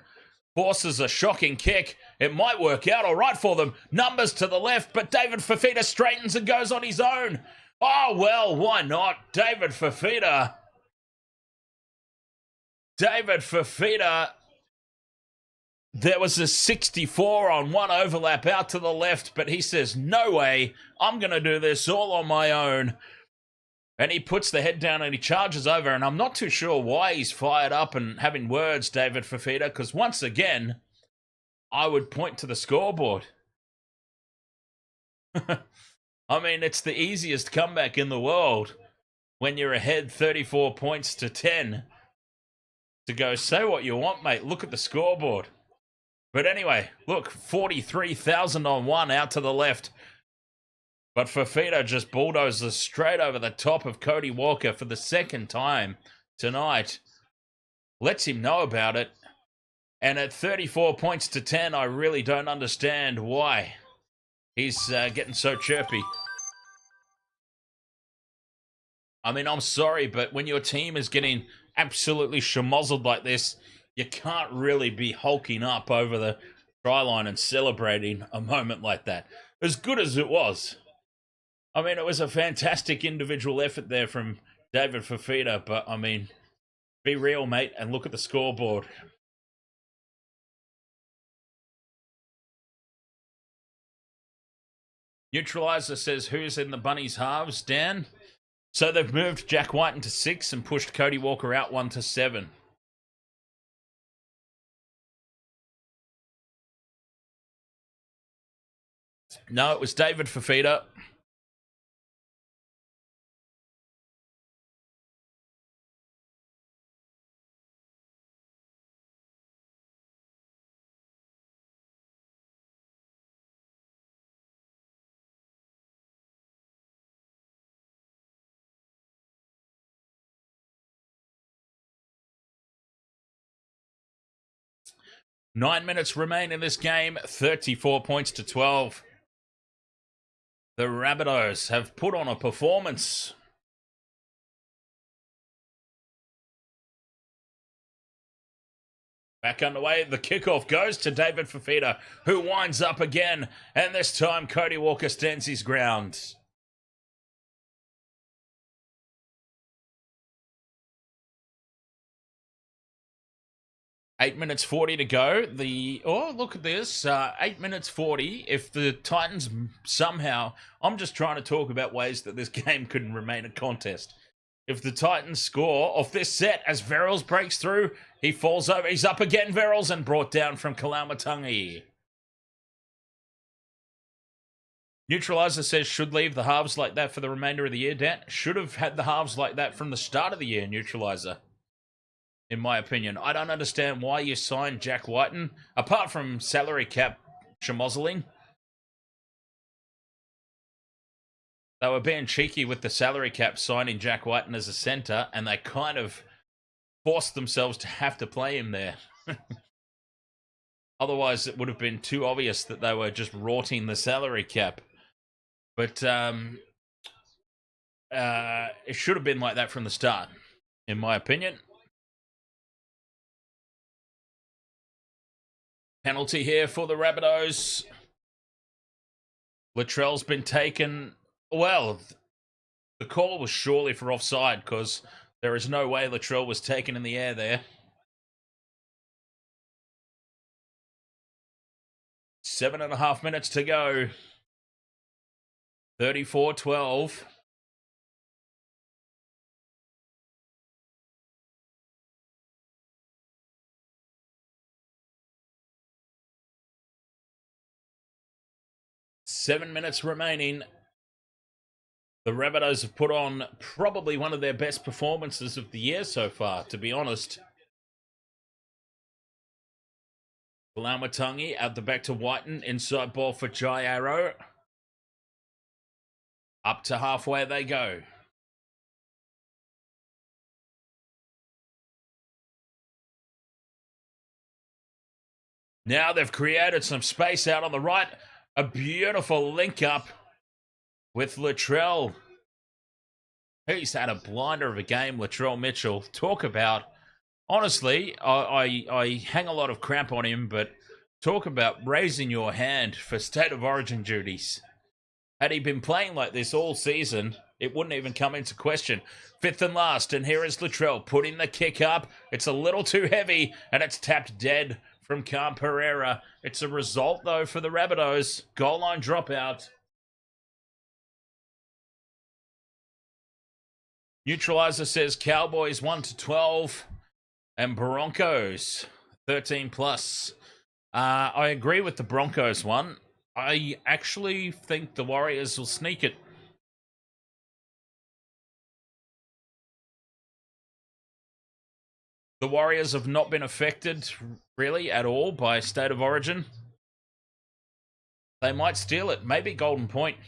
Forces a shocking kick. It might work out all right for them. Numbers to the left, but David Fafita straightens and goes on his own. Oh, well, why not? David Fafita. There was a 64 on one overlap out to the left, but he says, no way, I'm going to do this all on my own. And he puts the head down and he charges over, and I'm not too sure why he's fired up and having words, David Fafita, because once again, I would point to the scoreboard. I mean, it's the easiest comeback in the world when you're ahead 34 points to 10 to go, say what you want, mate, look at the scoreboard. But anyway, look, 43,000 on one out to the left. But Fafita just bulldozes straight over the top of Cody Walker for the second time tonight. Lets him know about it. And at 34 points to 10, I really don't understand why he's getting so chirpy. I mean, I'm sorry, but when your team is getting absolutely schmozzled like this, you can't really be hulking up over the try line and celebrating a moment like that. As good as it was. I mean, it was a fantastic individual effort there from David Fafita, but I mean, be real, mate, and look at the scoreboard. Neutralizer says, who's in the Bunnies halves, Dan? So they've moved Jack White into 6 and pushed Cody Walker out 1 to 7. No, it was David Fafita. Nine minutes remain in this game, 34 points to 12. The Rabbitohs have put on a performance. Back underway, the kickoff goes to David Fafita, who winds up again, and this time Cody Walker stands his ground. Eight minutes 40 to go. Look at this. 8 minutes 40. If the Titans somehow, I'm just trying to talk about ways that this game couldn't remain a contest. If the Titans score off this set as Verrills breaks through, he falls over. He's up again, Verrills, and brought down from Kalamatangi. Neutralizer says should leave the halves like that for the remainder of the year, Dan. Should have had the halves like that from the start of the year, Neutralizer. In my opinion, I don't understand why you signed Jack Whiten, apart from salary cap schmozzling. They were being cheeky with the salary cap signing Jack Whiten as a centre, and they kind of forced themselves to have to play him there. Otherwise, it would have been too obvious that they were just rorting the salary cap. But it should have been like that from the start, in my opinion. Penalty here for the Rabbitohs. Latrell's been taken. Well, the call was surely for offside because there is no way Latrell was taken in the air there. 7.5 minutes to go. 34-12. Seven minutes remaining. The Rabbitohs have put on probably one of their best performances of the year so far, to be honest. Kalamatangi out the back to Whiten. Inside ball for Jai Arrow. Up to halfway they go. Now they've created some space out on the right. A beautiful link up with Latrell. He's had a blinder of a game, Latrell Mitchell. Talk about, honestly, I hang a lot of crap on him, but talk about raising your hand for State of Origin duties. Had he been playing like this all season, it wouldn't even come into question. Fifth and last, and here is Latrell putting the kick up. It's a little too heavy, and it's tapped dead from Cam Pereira. It's a result, though, for the Rabbitohs. Goal line dropout. Neutralizer says Cowboys 1-12 and Broncos 13+. I agree with the Broncos one. I actually think the Warriors will sneak it. The Warriors have not been affected, really, at all by State of Origin. They might steal it. Maybe Golden Point.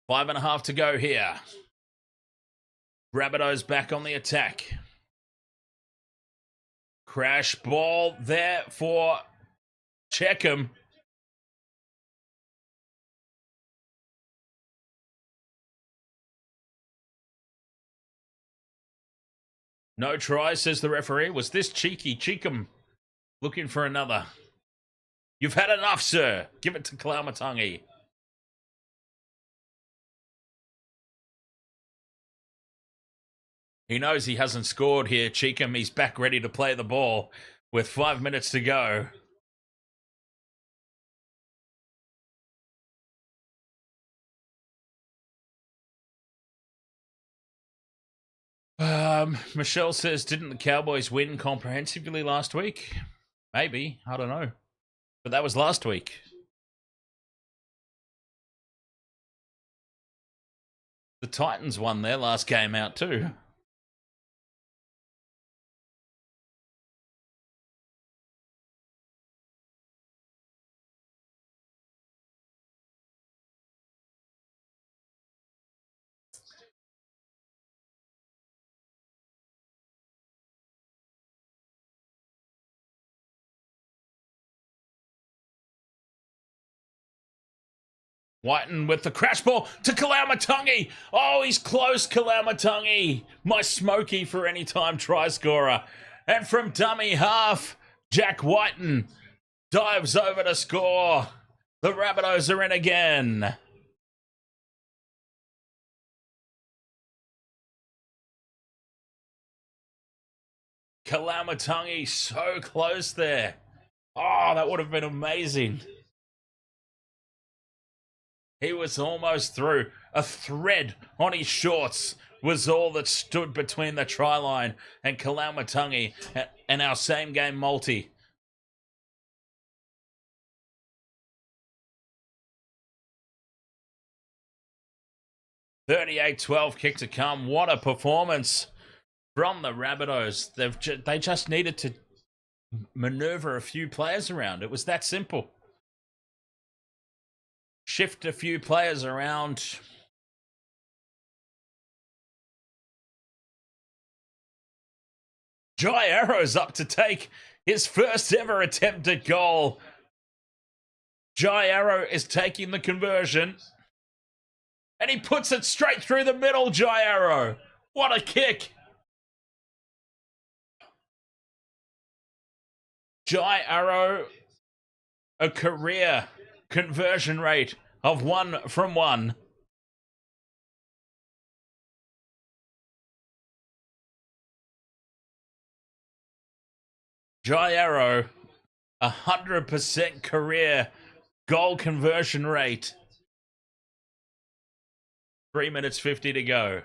Five and a half to go here. Rabbitohs back on the attack. Crash ball there for Check him. No try, says the referee. Was this cheeky? Cheekham looking for another. You've had enough, sir. Give it to Kalamatangi. He knows he hasn't scored here, Cheekham. He's back ready to play the ball with 5 minutes to go. Michelle says, didn't the Cowboys win comprehensively last week? Maybe. I don't know. But that was last week. The Titans won their last game out too. Whiten with the crash ball to Kalamatangi. Oh, he's close, Kalamatangi. My smoky for any time try scorer. And from dummy half, Jack Whiten dives over to score. The Rabbitohs are in again. Kalamatangi so close there. Oh, that would have been amazing. He was almost through. A thread on his shorts was all that stood between the try line and Kalamatangi and our same game multi. $38-12 kick to come. What a performance from the Rabbitohs. They just needed to maneuver a few players around. It was that simple. Shift a few players around. Jai Arrow's up to take his first ever attempt at goal. Jai Arrow is taking the conversion. And he puts it straight through the middle, Jai Arrow. What a kick. Jai Arrow, a career conversion rate of 1 from 1. Jai Arrow, 100% career goal conversion rate. 3 minutes 50 to go.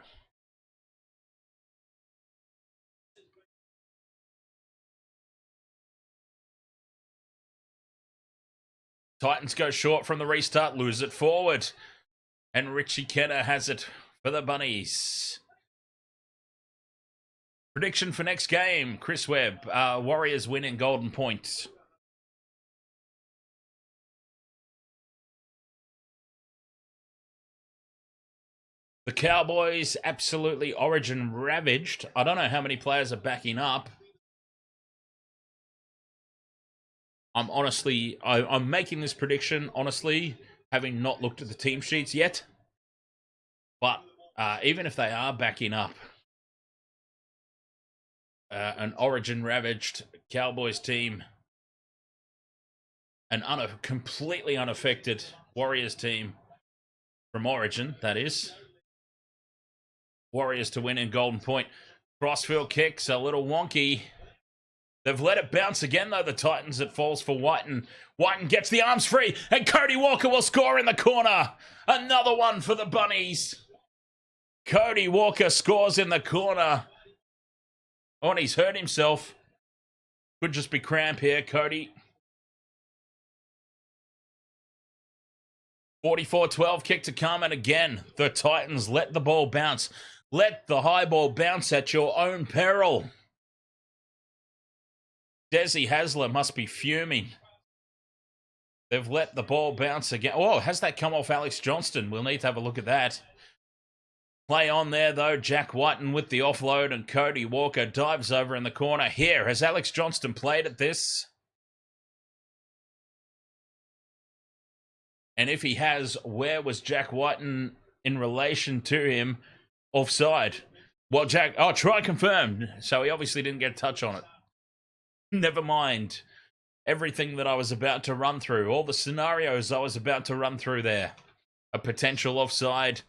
Titans go short from the restart, lose it forward. And Richie Kenner has it for the Bunnies. Prediction for next game, Chris Webb. Warriors win in Golden Point. The Cowboys absolutely origin ravaged. I don't know how many players are backing up. I'm making this prediction, honestly, having not looked at the team sheets yet. But even if they are backing up, an origin-ravaged Cowboys team, an completely unaffected Warriors team from Origin, that is. Warriors to win in Golden Point. Crossfield kicks a little wonky. They've let it bounce again, though, the Titans. It falls for Whiten. Whiten gets the arms free, and Cody Walker will score in the corner. Another one for the Bunnies. Cody Walker scores in the corner. Oh, and he's hurt himself. Could just be cramp here, Cody. 44-12 kick to come, and again, the Titans let the ball bounce. Let the high ball bounce at your own peril. Desi Hasler must be fuming. They've let the ball bounce again. Oh, has that come off Alex Johnston? We'll need to have a look at that. Play on there, though. Jack Whiten with the offload, and Cody Walker dives over in the corner. Here, has Alex Johnston played at this? And if he has, where was Jack Whiten in relation to him offside? Well, try confirmed. So he obviously didn't get a touch on it. Never mind everything that I was about to run through, all the scenarios I was about to run through there. A potential offside.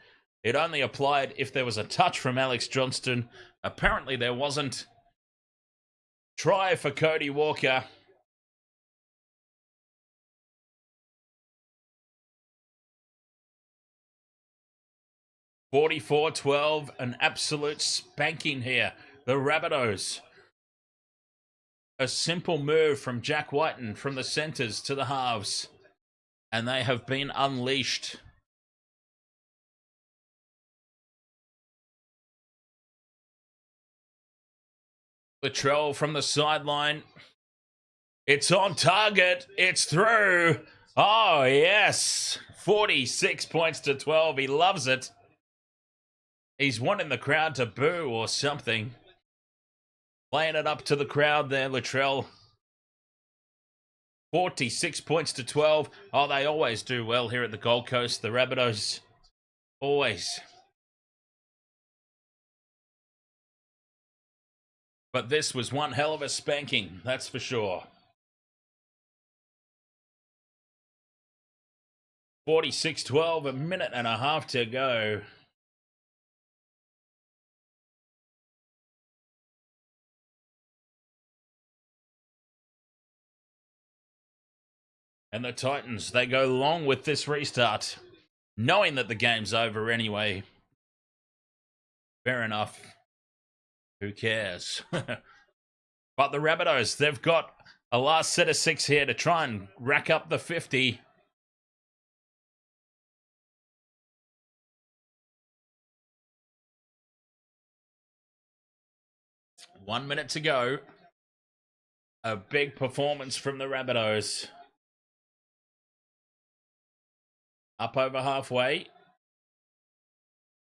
It only applied if there was a touch from Alex Johnston. Apparently there wasn't. Try for Cody Walker. $44-12, an absolute spanking here. The Rabbitohs. A simple move from Jack Whiten from the centres to the halves. And they have been unleashed. Latrell from the sideline. It's on target. It's through. Oh, yes. 46 points to 12. He loves it. He's wanting the crowd to boo or something. Playing it up to the crowd there, Latrell. 46 points to 12. Oh, they always do well here at the Gold Coast. The Rabbitohs. Always. But this was one hell of a spanking, that's for sure. 46-12, a minute and a half to go. And the Titans, they go long with this restart, knowing that the game's over anyway. Fair enough. Who cares? But the Rabbitohs, they've got a last set of 6 here to try and rack up the 50. One minute to go. A big performance from the Rabbitohs. Up over halfway.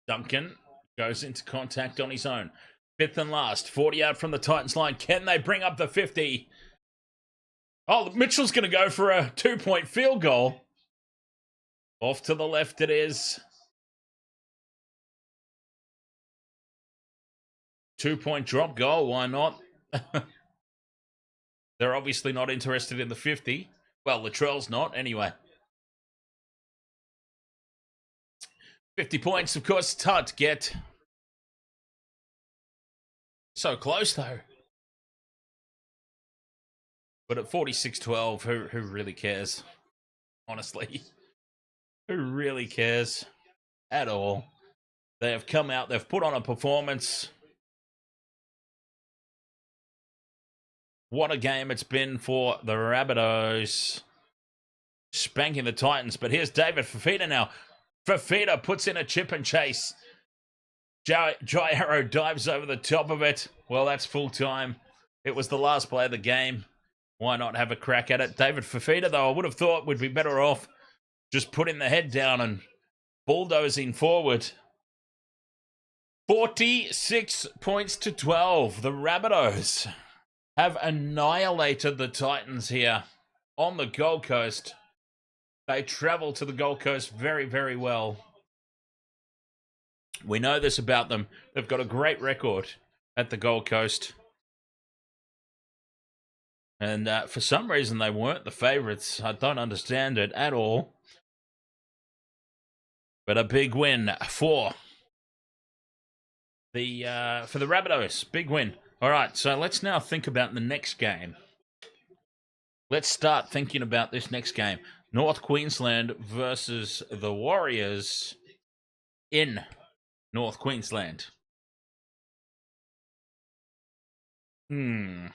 Duncan goes into contact on his own. 5th and last. 40 out from the Titans line. Can they bring up the 50? Oh, Mitchell's going to go for a 2-point field goal. Off to the left it is. 2-point drop goal. Why not? They're obviously not interested in the 50. Well, Latrell's not, anyway. 50 points, of course, it's hard to get. So close, though. But at 46-12, who really cares? Honestly. Who really cares? At all. They have come out, they've put on a performance. What a game it's been for the Rabbitohs. Spanking the Titans. But here's David Fifita now. Fifita puts in a chip and chase. Jai Arrow dives over the top of it. Well, that's full time. It was the last play of the game. Why not have a crack at it? David Fifita, though, I would have thought would be better off just putting the head down and bulldozing forward. 46 points to 12. The Rabbitohs have annihilated the Titans here on the Gold Coast. They travel to the Gold Coast very, very well. We know this about them. They've got a great record at the Gold Coast. And for some reason, they weren't the favourites. I don't understand it at all. But a big win for the Rabbitohs. Big win. All right, so let's now think about the next game. Let's start thinking about this next game. North Queensland versus the Warriors in North Queensland. I'm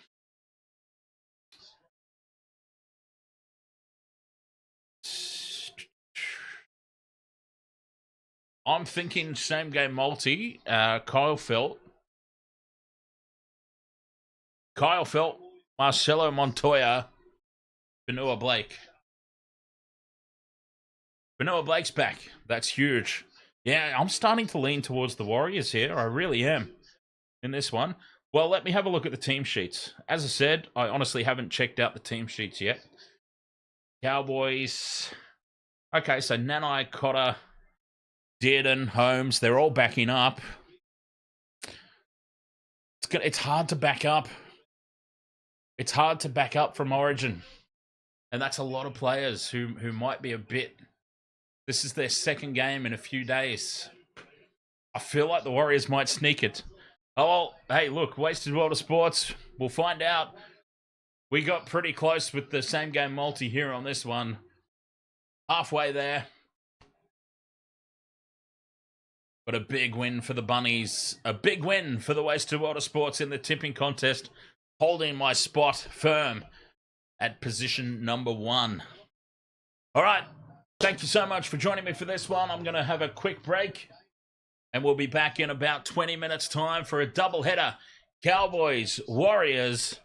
thinking same game multi. Kyle Felt, Marcelo Montoya, Benua Blake. Benua Blake's back. That's huge. Yeah, I'm starting to lean towards the Warriors here. I really am in this one. Well, let me have a look at the team sheets. As I said, I honestly haven't checked out the team sheets yet. Cowboys. Okay, so Nanai, Cotter, Dearden, Holmes, they're all backing up. It's hard to back up. It's hard to back up from Origin. And that's a lot of players who might be a bit... This is their second game in a few days. I feel like the Warriors might sneak it. Oh, well, hey, look, Wasted World of Sports. We'll find out. We got pretty close with the same game multi here on this one. Halfway there. But a big win for the Bunnies. A big win for the Wasted World of Sports in the tipping contest. Holding my spot firm at position number 1. All right. Thank you so much for joining me for this one. I'm going to have a quick break. And we'll be back in about 20 minutes' time for a doubleheader. Cowboys, Warriors,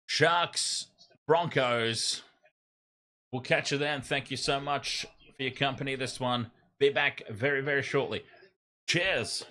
Sharks, Broncos. We'll catch you then. Thank you so much for your company this one. Be back very, very shortly. Cheers.